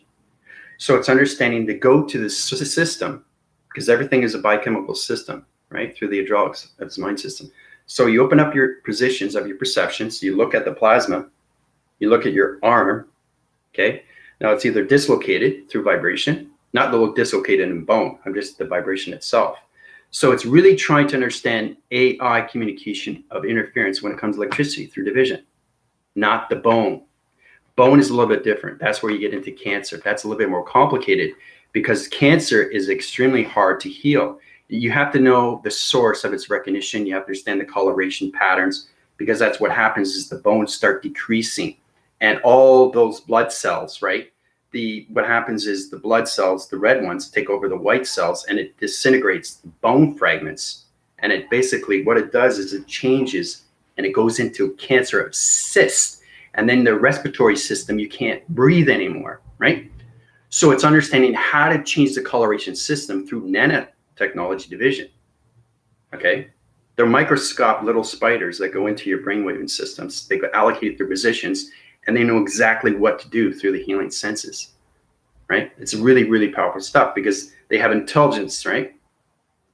So it's understanding to go to the system, because everything is a biochemical system, right? Through the hydraulics of its mind system. So you open up your positions of your perceptions. You look at the plasma, you look at your arm, okay? Now it's either dislocated through vibration, not the dislocated in bone, I'm just the vibration itself. So it's really trying to understand AI communication of interference when it comes to electricity through division, not the bone. Bone is a little bit different. That's where you get into cancer. That's a little bit more complicated because cancer is extremely hard to heal. You have to know the source of its recognition. You have to understand the coloration patterns, because that's what happens is the bones start decreasing and all those blood cells, right? What happens is the blood cells, the red ones, take over the white cells and it disintegrates the bone fragments. And it basically, what it does is it changes and it goes into cancer of cysts. And then the respiratory system, you can't breathe anymore, right? So it's understanding how to change the coloration system through nanotechnology division, okay? They're microscopic little spiders that go into your brainwave systems. They allocate their positions and they know exactly what to do through the healing senses, right? It's really powerful stuff because they have intelligence, right?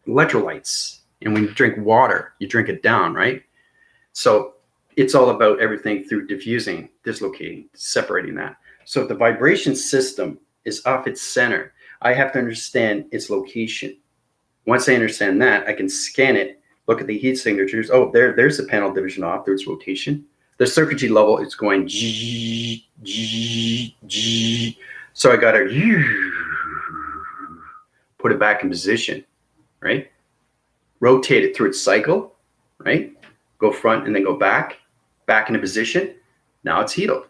Electrolytes. And when you drink water, you drink it down, right? So it's all about everything through diffusing, dislocating, separating that. So if the vibration system is off its center, I have to understand its location. Once I understand that, I can scan it, look at the heat signatures. Oh, there's the panel division off through its rotation. The circuitry level is going G, G, G. So I got to put it back in position, right? Rotate it through its cycle, right? Go front and then go back into position. Now it's healed,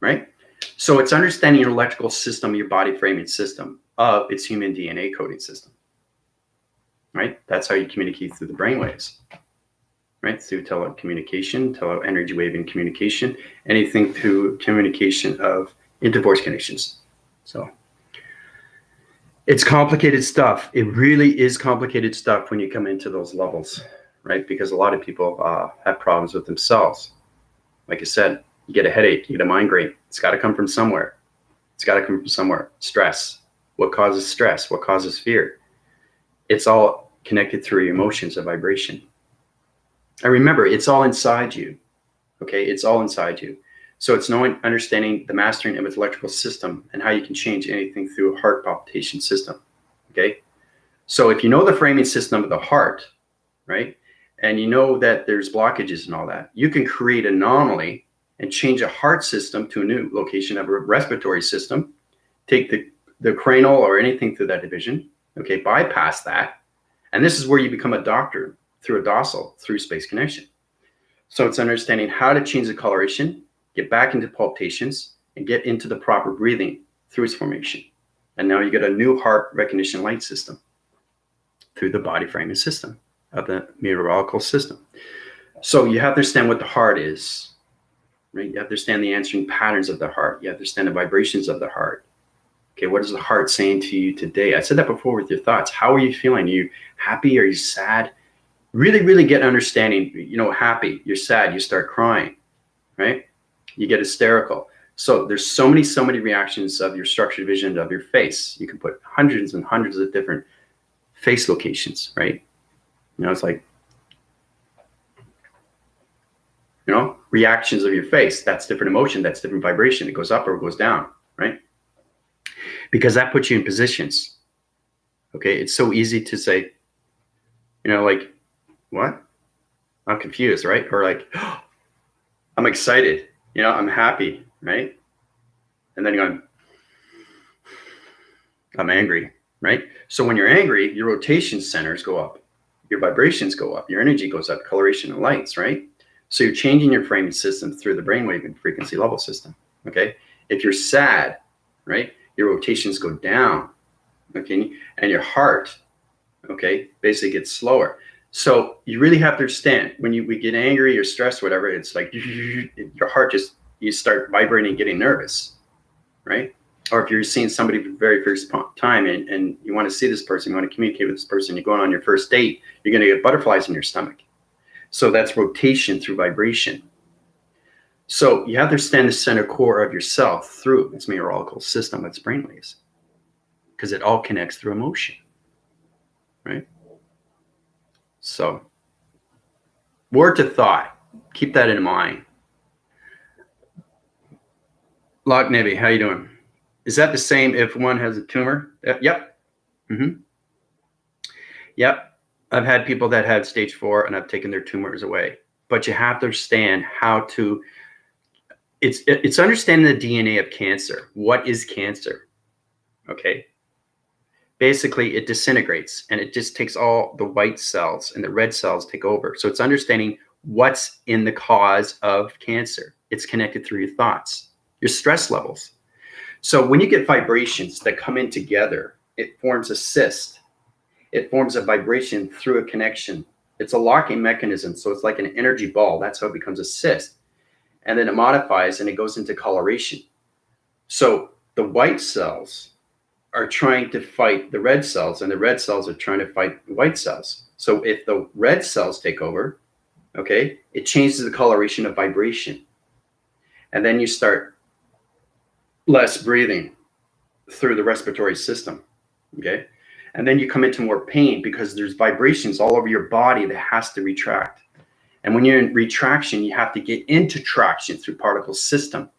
right? So it's understanding your electrical system, your body framing system of its human DNA coding system, right? That's how you communicate through the brainwaves, right? Through telecommunication, energy waving communication, anything through communication of intervoice connections. So it's complicated stuff. It really is complicated stuff when you come into those levels, right? Because a lot of people have problems with themselves. Like I said, you get a headache, you get a migraine. It's got to come from somewhere. It's got to come from somewhere. Stress. What causes stress? What causes fear? It's all connected through your emotions of vibration. And remember, it's all inside you. Okay, it's all inside you. So it's knowing, understanding the mastering of its electrical system and how you can change anything through a heart palpitation system. Okay, so if you know the framing system of the heart, right, and you know that there's blockages and all that, you can create an anomaly and change a heart system to a new location of a respiratory system, take the cranial or anything through that division, okay, bypass that. And this is where you become a doctor through a docile, through space connection. So it's understanding how to change the coloration, get back into palpitations, and get into the proper breathing through its formation. And now you get a new heart recognition light system through the body framing system of the meteorological system. So you have to understand what the heart is, right? You have to understand the answering patterns of the heart. You have to understand the vibrations of the heart. Okay, what is the heart saying to you today? I said that before with your thoughts. How are you feeling? Are you happy? Are you sad? Really, really get understanding. Happy, you're sad, you start crying, right? You get hysterical. So there's so many reactions of your structured vision of your face. You can put hundreds and hundreds of different face locations, right? It's like, reactions of your face. That's different emotion. That's different vibration. It goes up or it goes down, right? Because that puts you in positions. Okay, it's so easy to say, like, what? I'm confused, right? Or like, oh, I'm excited, I'm happy, right? And then you're going, I'm angry, right? So when you're angry, your rotation centers go up, your vibrations go up, your energy goes up, coloration and lights, right? So you're changing your framing system through the brainwave and frequency level system, okay? If you're sad, right, your rotations go down, okay? And your heart, okay, basically gets slower. So you really have to understand when we get angry or stressed, whatever, it's like your heart you start vibrating, getting nervous, right? Or if you're seeing somebody for the very first time and you want to see this person, you want to communicate with this person, you're going on your first date, you're going to get butterflies in your stomach. So that's rotation through vibration. So you have to understand the center core of yourself through its meteorological system, its brainwaves, because it all connects through emotion, right? So word to thought, keep that in mind. Lock Navy, how you doing? Is that the same if one has a tumor? Yep. Mm-hmm. Yep. I've had people that had stage 4 and I've taken their tumors away. But you have to understand how to, it's understanding the DNA of cancer. What is cancer? Okay. Basically, it disintegrates and it just takes all the white cells and the red cells take over. So it's understanding what's in the cause of cancer. It's connected through your thoughts, your stress levels. So when you get vibrations that come in together, it forms a cyst. It forms a vibration through a connection. It's a locking mechanism. So it's like an energy ball. That's how it becomes a cyst. And then it modifies and it goes into coloration. So the white cells are trying to fight the red cells and the red cells are trying to fight the white cells. So if the red cells take over, okay, it changes the coloration of vibration. And then you start less breathing through the respiratory system, okay? And then you come into more pain because there's vibrations all over your body that has to retract. And when you're in retraction, you have to get into traction through particle system.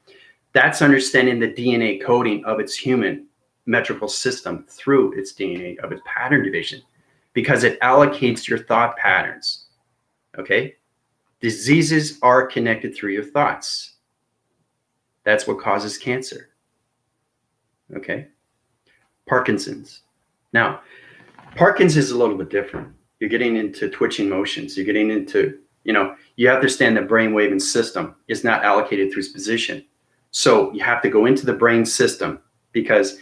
That's understanding the DNA coding of its human metrical system through its DNA of its pattern division, because it allocates your thought patterns, okay? Diseases are connected through your thoughts. That's what causes cancer, okay? Parkinson's. Now, Parkinson's is a little bit different. You're getting into twitching motions. You're getting into, you have to understand the brainwave and system is not allocated through its position. So you have to go into the brain system because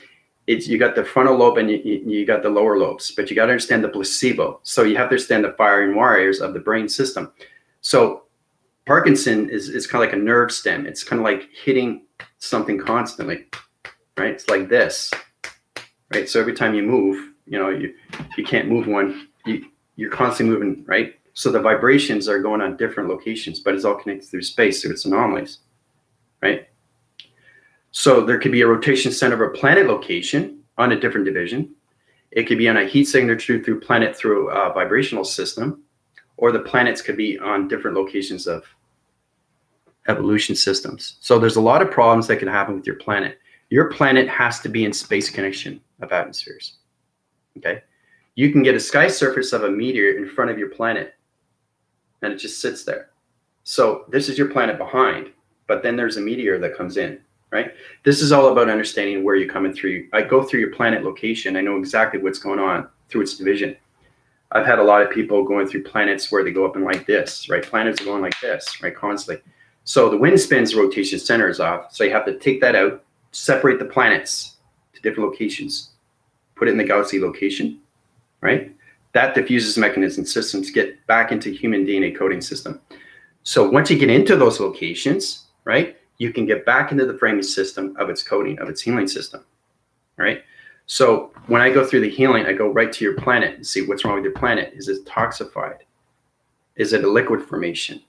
you got the frontal lobe and you got the lower lobes, but you got to understand the placebo. So you have to understand the firing wires of the brain system. So Parkinson is kind of like a nerve stem. It's kind of like hitting something constantly, right? It's like this. Right, so every time you move, you can't move one. You're constantly moving, right? So the vibrations are going on different locations, but it's all connected through space, so it's anomalies, right? So there could be a rotation center of a planet location on a different division. It could be on a heat signature through planet through a vibrational system, or the planets could be on different locations of evolution systems. So there's a lot of problems that can happen with your planet. Your planet has to be in space connection of atmospheres, okay? You can get a sky surface of a meteor in front of your planet, and it just sits there. So this is your planet behind, but then there's a meteor that comes in, right? This is all about understanding where you're coming through. I go through your planet location. I know exactly what's going on through its division. I've had a lot of people going through planets where they go up and like this, right? Planets are going like this, right? Constantly. So the wind spins, rotation center is off. So you have to take that out, separate the planets to different locations, put it in the galaxy location, right? That diffuses mechanism systems, get back into human DNA coding system. So once you get into those locations, right, you can get back into the framing system of its coding, of its healing system, right? So when I go through the healing, I go right to your planet and see what's wrong with your planet. Is it toxified? Is it a liquid formation?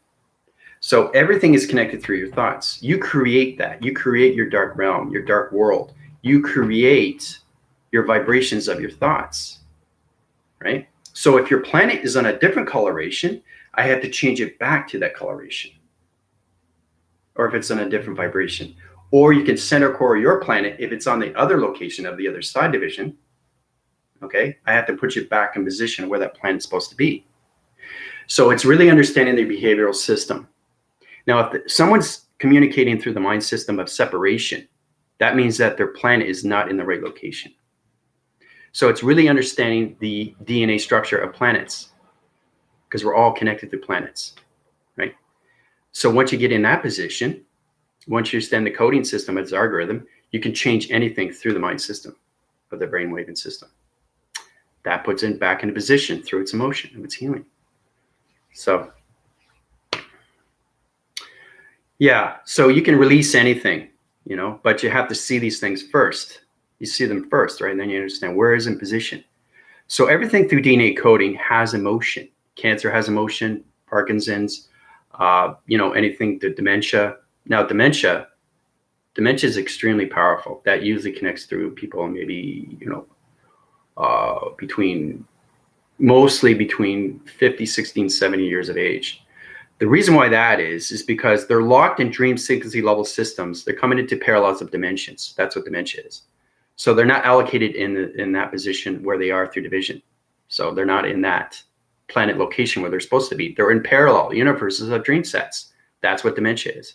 So everything is connected through your thoughts. You create that. You create your dark realm, your dark world. You create your vibrations of your thoughts, right? So if your planet is on a different coloration, I have to change it back to that coloration. Or if it's on a different vibration. Or you can center core your planet if it's on the other location of the other side division. Okay, I have to put you back in position where that planet's supposed to be. So it's really understanding the behavioral system. Now, if someone's communicating through the mind system of separation, that means that their planet is not in the right location. So it's really understanding the DNA structure of planets, because we're all connected to planets, right? So once you get in that position, once you understand the coding system of its algorithm, you can change anything through the mind system of the brainwave system. That puts it back into position through its emotion and its healing. So, yeah, so you can release anything, you know, but you have to see these things first. You see them first, right? And then you understand where is in position. So everything through DNA coding has emotion. Cancer has emotion, Parkinson's, you know, anything to dementia. Now, dementia is extremely powerful. That usually connects through people maybe, you know, mostly between 50, 16, 70 years of age. The reason why that is because they're locked in dream frequency level systems. They're coming into parallels of dimensions. That's what dementia is. So they're not allocated in that position where they are through division. So they're not in that planet location where they're supposed to be. They're in parallel universes of dream sets. That's what dementia is.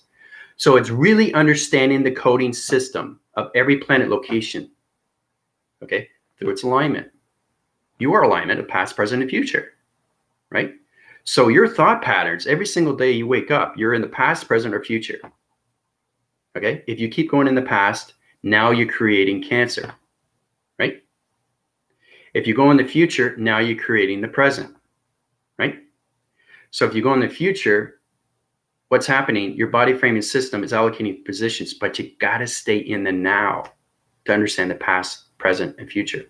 So it's really understanding the coding system of every planet location, okay, through its alignment. You are alignment of past, present, and future, right? So your thought patterns, every single day you wake up, you're in the past, present, or future, okay? If you keep going in the past, now you're creating cancer, right? If you go in the future, now you're creating the present, right? So if you go in the future, what's happening? Your body framing system is allocating positions, but you got to stay in the now to understand the past, present, and future.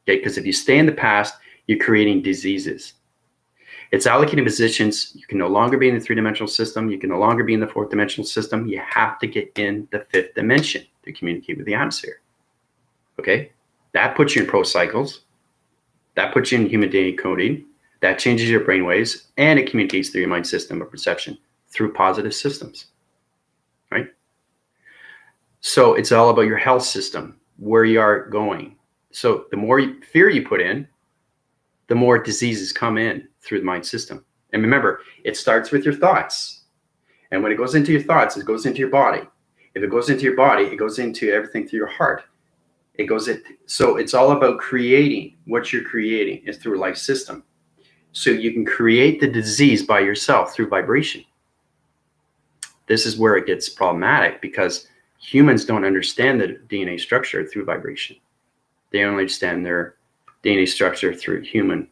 Okay, because if you stay in the past, you're creating diseases. It's allocating positions. You can no longer be in the three-dimensional system. You can no longer be in the fourth-dimensional system. You have to get in the fifth dimension to communicate with the atmosphere. Okay, that puts you in pro cycles. That puts you in human DNA coding. That changes your brain waves, and it communicates through your mind system of perception through positive systems, right? So it's all about your health system, where you are going. So the more fear you put in, the more diseases come in through the mind system. And remember, it starts with your thoughts. And when it goes into your thoughts, it goes into your body. If it goes into your body, it goes into everything through your heart. So it's all about creating. What you're creating is through a life system. So you can create the disease by yourself through vibration. This is where it gets problematic because humans don't understand the DNA structure through vibration. They only understand their DNA structure through human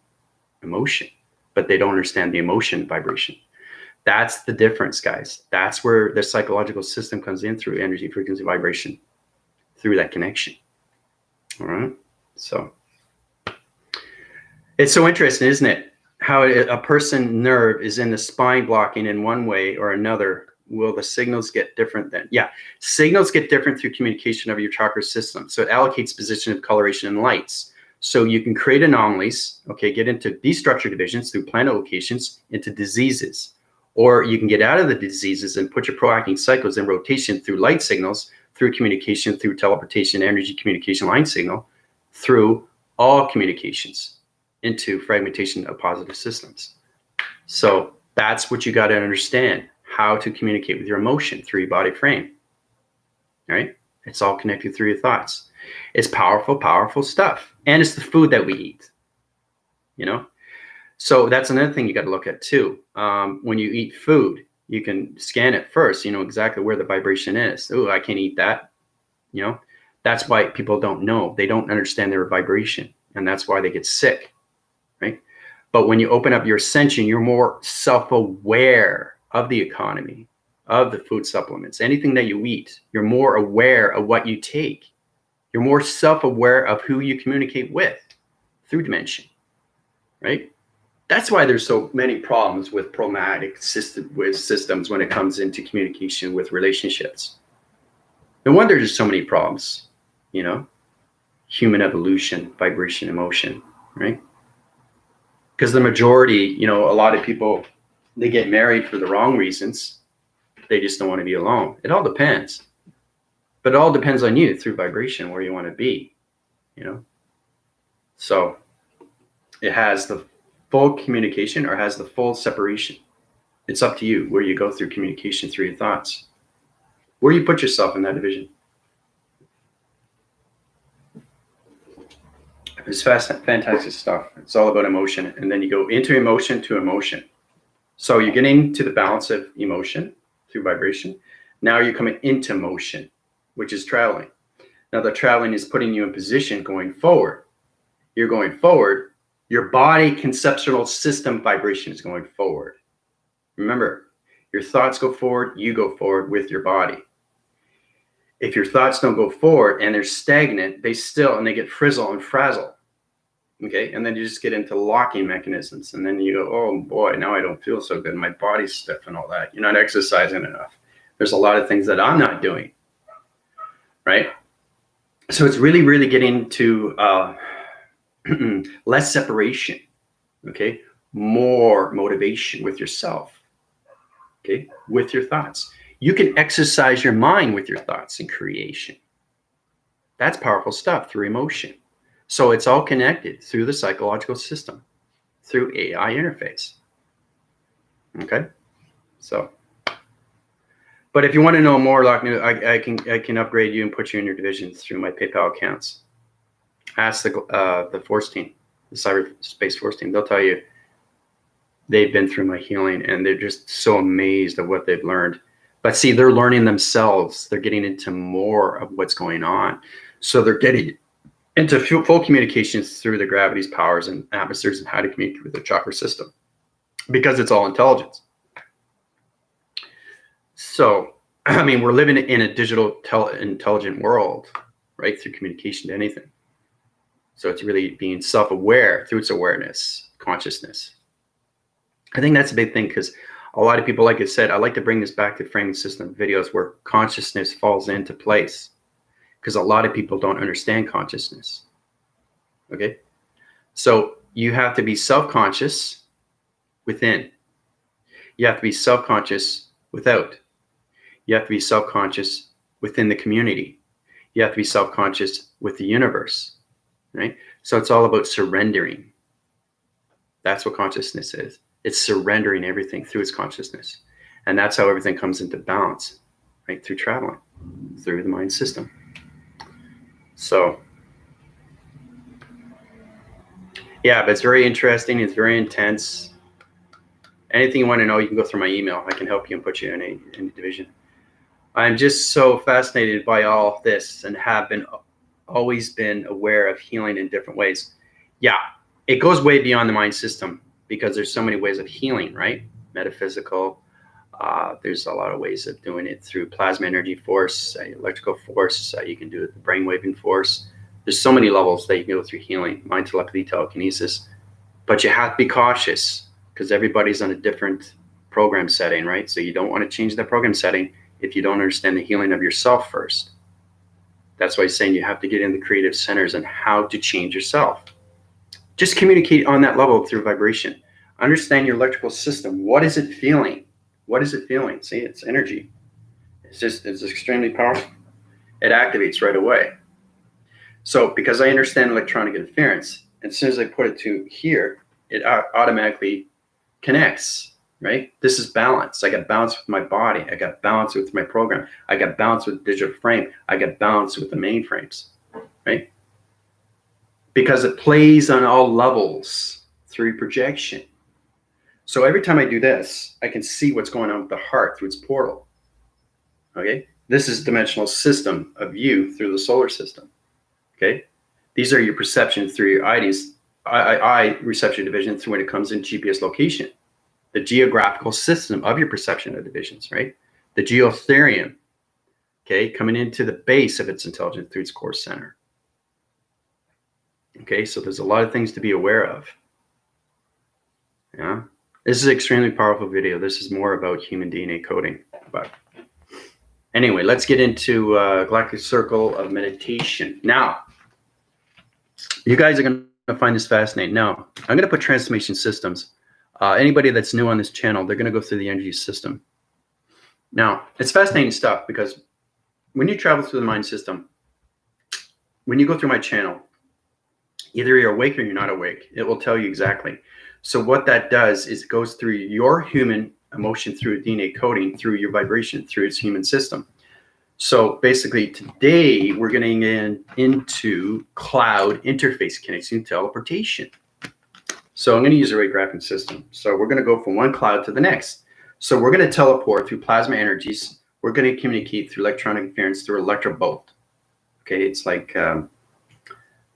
emotion, but they don't understand the emotion vibration. That's the difference, guys. That's where the psychological system comes in through energy, frequency, vibration, through that connection. All right. So it's so interesting, isn't it? How a person nerve is in the spine blocking in one way or another. Will the signals get different then? Yeah, signals get different through communication of your chakra system. So it allocates position of coloration and lights. So you can create anomalies, okay, get into destructured divisions through planet locations into diseases. Or you can get out of the diseases and put your proacting cycles in rotation through light signals, through communication, through teleportation, energy communication line signal, through all communications into fragmentation of positive systems. So that's what you got to understand, how to communicate with your emotion through your body frame. All right? It's all connected through your thoughts. It's powerful, powerful stuff. And it's the food that we eat. You know, So that's another thing you got to look at too. When you eat food, you can scan it first. You know exactly where the vibration is. Oh, I can't eat that. You know, that's why people don't know. They don't understand their vibration, and that's why they get sick, right? But when you open up your ascension, you're more self-aware of the economy, of the food supplements, anything that you eat. You're more aware of what you take. You're more self-aware of who you communicate with through dimension, right? That's why there's so many problems with problematic systems when it comes into communication with relationships. No wonder there's so many problems, you know, human evolution, vibration, emotion, right? Because the majority, you know, a lot of people, they get married for the wrong reasons. They just don't want to be alone. It all depends. But it all depends on you through vibration, where you want to be, you know. So it has the full communication or has the full separation. It's up to you where you go through communication through your thoughts. Where do you put yourself in that division? It's fantastic stuff. It's all about emotion. And then you go into emotion to emotion. So you're getting to the balance of emotion through vibration. Now you're coming into motion, which is traveling. Now the traveling is putting you in position going forward. You're going forward. Your body conceptual system vibration is going forward. Remember, your thoughts go forward, you go forward with your body. If your thoughts don't go forward and they're stagnant, they get frizzle and frazzle. Okay, and then you just get into locking mechanisms, and then you go, oh boy, now I don't feel so good. My body's stiff and all that. You're not exercising enough. There's a lot of things that I'm not doing, right? So it's really, really getting to less separation, okay? More motivation with yourself, okay? With your thoughts. You can exercise your mind with your thoughts and creation. That's powerful stuff through emotion. So it's all connected through the psychological system, through AI interface. Okay? So, but if you want to know more, I can upgrade you and put you in your divisions through my PayPal accounts. Ask the force team, the cyberspace force team. They'll tell you they've been through my healing and they're just so amazed at what they've learned. But see, they're learning themselves. They're getting into more of what's going on. So they're getting into full communications through the gravity's powers and atmospheres and how to communicate with the chakra system, because it's all intelligence. So, I mean, we're living in a digital intelligent world, right? Through communication to anything. So it's really being self-aware through its awareness, consciousness. I think that's a big thing, because a lot of people, like I said, I like to bring this back to framing system videos where consciousness falls into place, because a lot of people don't understand consciousness. Okay? So you have to be self-conscious within. You have to be self-conscious without. You have to be self-conscious within the community. You have to be self-conscious with the universe, right? So it's all about surrendering. That's what consciousness is. It's surrendering everything through its consciousness. And that's how everything comes into balance, right? Through traveling, through the mind system. So, yeah, but it's very interesting. It's very intense. Anything you want to know, you can go through my email. I can help you and put you in a division. I'm just so fascinated by all of this and have always been aware of healing in different ways. Yeah, it goes way beyond the mind system, because there's so many ways of healing, right? Metaphysical. There's a lot of ways of doing it through plasma energy force, electrical force. You can do it the brainwaving force. There's so many levels that you can go through healing, mind, telepathy, telekinesis. But you have to be cautious, because everybody's on a different program setting, right? So you don't want to change the program setting if you don't understand the healing of yourself first. That's why he's saying you have to get in the creative centers and how to change yourself. Just communicate on that level through vibration. Understand your electrical system. What is it feeling? What is it feeling? See, it's energy. It's extremely powerful. It activates right away. So because I understand electronic interference, as soon as I put it to here, it automatically connects, right? This is balance. I got balance with my body. I got balance with my program. I got balance with the digital frame. I got balance with the mainframes, right? Because it plays on all levels through projection. So every time I do this, I can see what's going on with the heart through its portal. Okay, this is dimensional system of you through the solar system. Okay, these are your perceptions through your eye reception division through when it comes in GPS location, the geographical system of your perception of divisions, right? The geotherium, okay, coming into the base of its intelligence through its core center. Okay, so there's a lot of things to be aware of. Yeah, this is an extremely powerful video. This is more about human DNA coding. But anyway, let's get into Galactic Circle of Meditation. Now, you guys are going to find this fascinating. Now, I'm going to put transformation systems. Anybody that's new on this channel, they're going to go through the energy system. Now, it's fascinating stuff because when you travel through the mind system, when you go through my channel, either you're awake or you're not awake. It will tell you exactly. So what that does is it goes through your human emotion through DNA coding, through your vibration, through its human system. So basically today we're getting into cloud interface connection teleportation. So I'm going to use a ray graphing system. So we're going to go from one cloud to the next. So we're going to teleport through plasma energies. We're going to communicate through electronic interference through electrobolt. Okay, it's like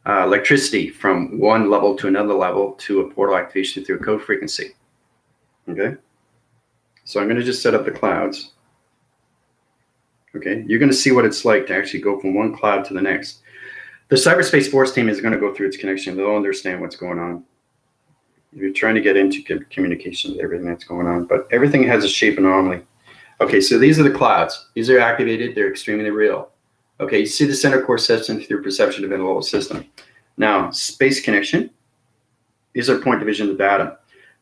electricity from one level to another level to a portal activation through a code frequency. Okay, so I'm going to just set up the clouds. Okay, you're going to see what it's like to actually go from one cloud to the next. The cyberspace force team is going to go through its connection. They'll understand what's going on. You're trying to get into communication with everything that's going on, but everything has a shape anomaly. Okay, so these are the clouds. These are activated. They're extremely real. Okay, you see the center core system through perception of the level system. Now, space connection. These are point division of the atom.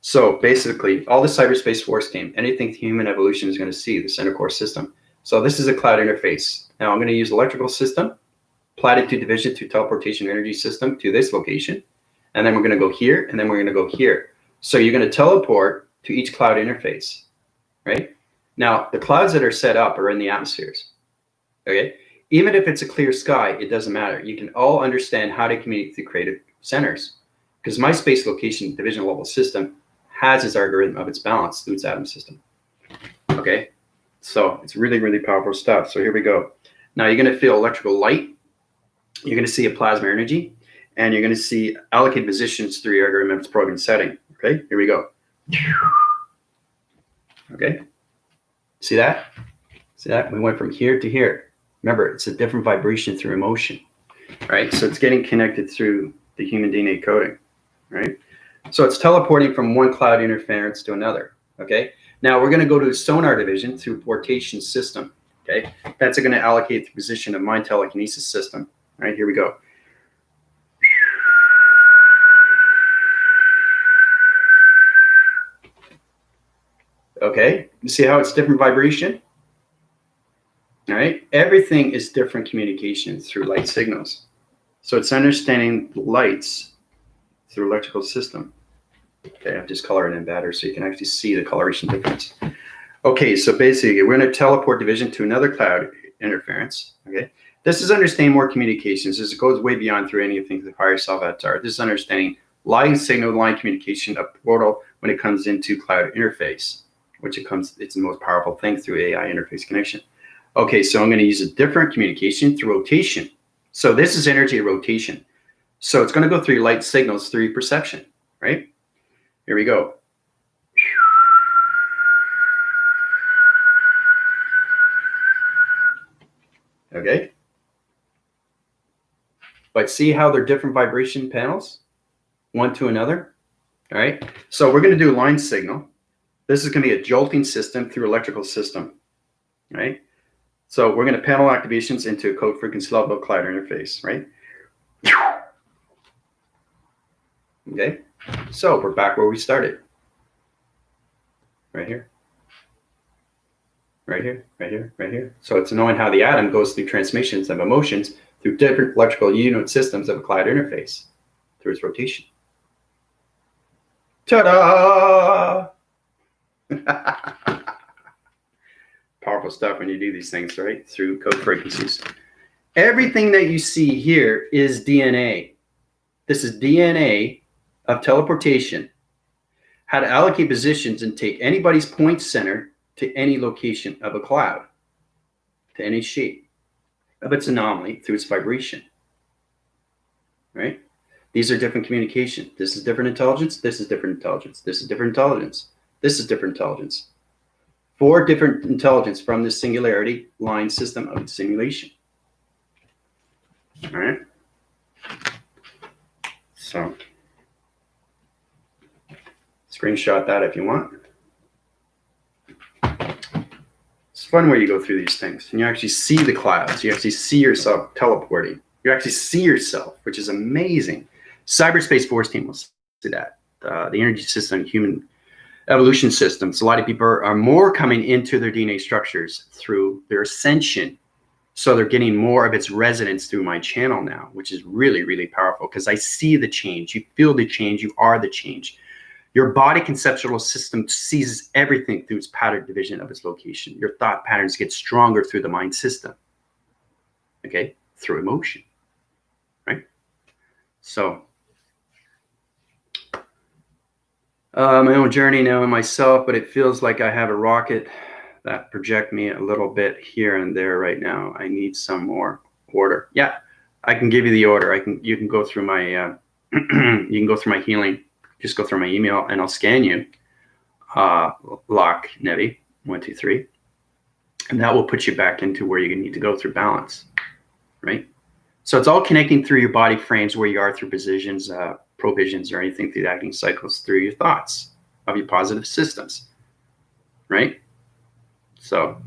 So basically, all the cyberspace force team, anything human evolution is going to see, the center core system. So this is a cloud interface. Now I'm going to use electrical system, platitude division to teleportation energy system to this location. And then we're going to go here, and then we're going to go here. So you're going to teleport to each cloud interface, right? Now, the clouds that are set up are in the atmospheres, okay? Even if it's a clear sky, it doesn't matter. You can all understand how to communicate through creative centers because my space location division level system has its algorithm of its balance through its atom system, okay? So it's really, really powerful stuff. So here we go. Now you're going to feel electrical light. You're going to see a plasma energy. And you're going to see allocate positions through your algorithm of its program setting. Okay, here we go. Okay, see that? See that? We went from here to here. Remember, it's a different vibration through emotion, right? So it's getting connected through the human DNA coding, right? So it's teleporting from one cloud interference to another, okay? Now we're going to go to the sonar division through portation system, okay? That's going to allocate the position of mind telekinesis system. All right, here we go. Okay, you see how it's different vibration? All right, everything is different communication through light signals. So it's understanding lights through electrical system. Okay, I've just colored it in better so you can actually see the coloration difference. Okay, so basically we're going to teleport division to another cloud interference. Okay, this is understanding more communications. This goes way beyond through anything to the higher self avatar. This is understanding line signal line communication, a portal when it comes into cloud interface. It's the most powerful thing through AI interface connection. Okay, so I'm going to use a different communication through rotation. So this is energy at rotation. So it's going to go through light signals through your perception, right? Here we go. Okay. But see how they're different vibration panels, one to another? All right. So we're going to do a line signal. This is going to be a jolting system through electrical system, right? So we're going to panel activations into a code frequency level cloud interface, right? Okay, so we're back where we started. Right here. Right here, right here, right here. So it's knowing how the atom goes through transmissions of emotions through different electrical unit systems of a cloud interface through its rotation. Ta-da! Powerful stuff when you do these things, right? Through code frequencies. Everything that you see here is DNA. This is DNA of teleportation. how to allocate positions and take anybody's point center to any location of a cloud, to any shape of its anomaly through its vibration, right? These are different communication. This is different intelligence. This is different intelligence. This is different intelligence. This is different intelligence. 4 different intelligence from this singularity line system of simulation. All right. So screenshot that if you want. It's fun where you go through these things and you actually see the clouds. You actually see yourself teleporting. You actually see yourself, which is amazing. Cyberspace Force Team will see that. The energy system, human evolution systems. A lot of people are more coming into their DNA structures through their ascension. So they're getting more of its resonance through my channel now, which is really, really powerful because I see the change. You feel the change. You are the change. Your body conceptual system sees everything through its pattern division of its location. Your thought patterns get stronger through the mind system, okay, through emotion, right? So my own journey now in myself, but it feels like I have a rocket that project me a little bit here and there right now. I need some more order. Yeah, I can give you the order. You can go through my you can go through my healing. Just go through my email and I'll scan you. Lock Nevi 123, and that will put you back into where you need to go through balance, right? So it's all connecting through your body frames where you are through positions, provisions, or anything through the acting cycles through your thoughts of your positive systems, right? So,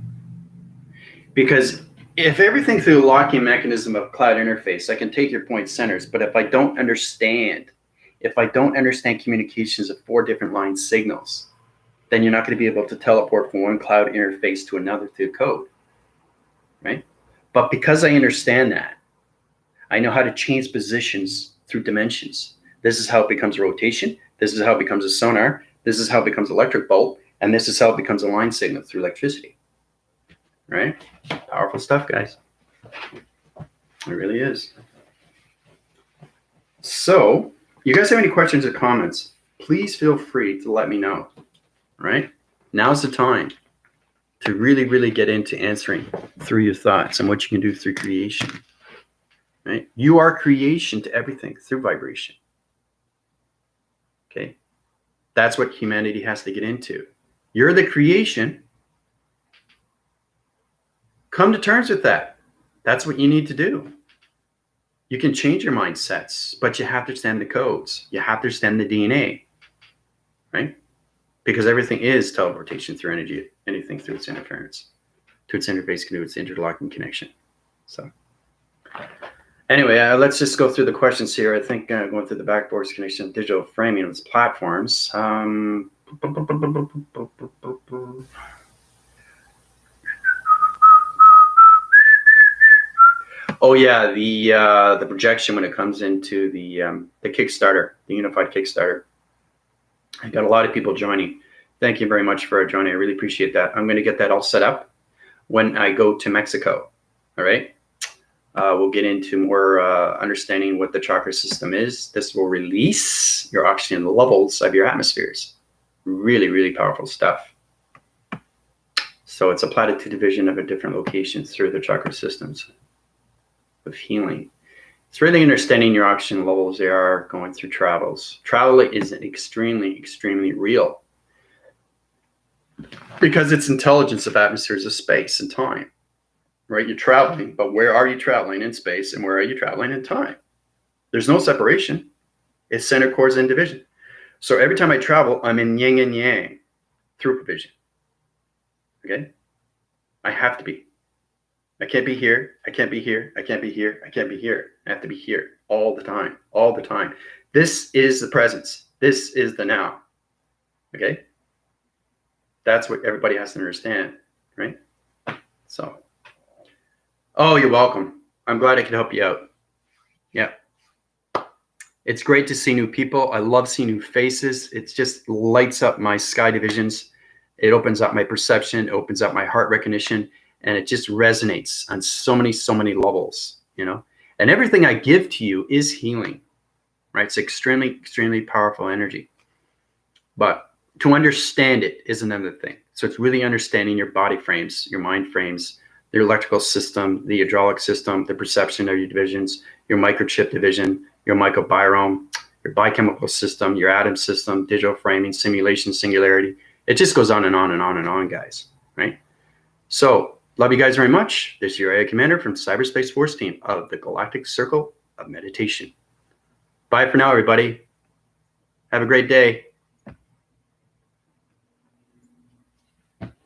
because if everything through the locking mechanism of cloud interface, I can take your point centers, but if I don't understand communications of 4 different line signals, then you're not going to be able to teleport from one cloud interface to another through code, right? But because I understand that, I know how to change positions through dimensions. This is how it becomes rotation. This is how it becomes a sonar. This is how it becomes electric bolt. And this is how it becomes a line signal through electricity, right? Powerful stuff, guys. It really is. So, you guys have any questions or comments, please feel free to let me know, right? Now's the time to really, really get into answering through your thoughts and what you can do through creation, right? You are creation to everything through vibration, okay? That's what humanity has to get into. You're the creation. Come to terms with that. That's what you need to do. You can change your mindsets, but you have to understand the codes. You have to understand the DNA, right? Because everything is teleportation through energy, anything through its interference, to its interface, can do its interlocking connection. So anyway, let's just go through the questions here. I think going through the backboards connection, digital framing of its platforms. Oh yeah, the projection when it comes into the Kickstarter, the unified Kickstarter. I got a lot of people joining. Thank you very much for joining. I really appreciate that. I'm going to get that all set up when I go to Mexico. All right. We'll get into more understanding what the chakra system is. This will release your oxygen levels of your atmospheres. Really, really powerful stuff. So it's a platitude division of a different locations through the chakra systems of healing. It's really understanding your oxygen levels. They are going through travels. Travel is extremely, extremely real because it's intelligence of atmospheres of space and time, right? You're traveling, but where are you traveling in space and where are you traveling in time? There's no separation. It's center, cores, and division. So every time I travel, I'm in yin and yang through provision. Okay? I have to be. I can't be here. I can't be here. I can't be here. I can't be here. I have to be here all the time. All the time. This is the presence. This is the now. Okay? That's what everybody has to understand, right? So, oh, you're welcome. I'm glad I could help you out. Yeah. It's great to see new people. I love seeing new faces. It just lights up my sky divisions. It opens up my perception. It opens up my heart recognition. And it just resonates on so many levels, you know. And everything I give to you is healing, right? It's extremely, extremely powerful energy. But to understand it is another thing. So it's really understanding your body frames, your mind frames, your electrical system, the hydraulic system, the perception of your divisions, your microchip division, your microbiome, your biochemical system, your atom system, digital framing, simulation, singularity. It just goes on and on and on and on, guys, right? So love you guys very much. This is your area commander from Cyberspace Force Team of the Galactic Circle of Meditation. Bye for now, everybody. Have a great day.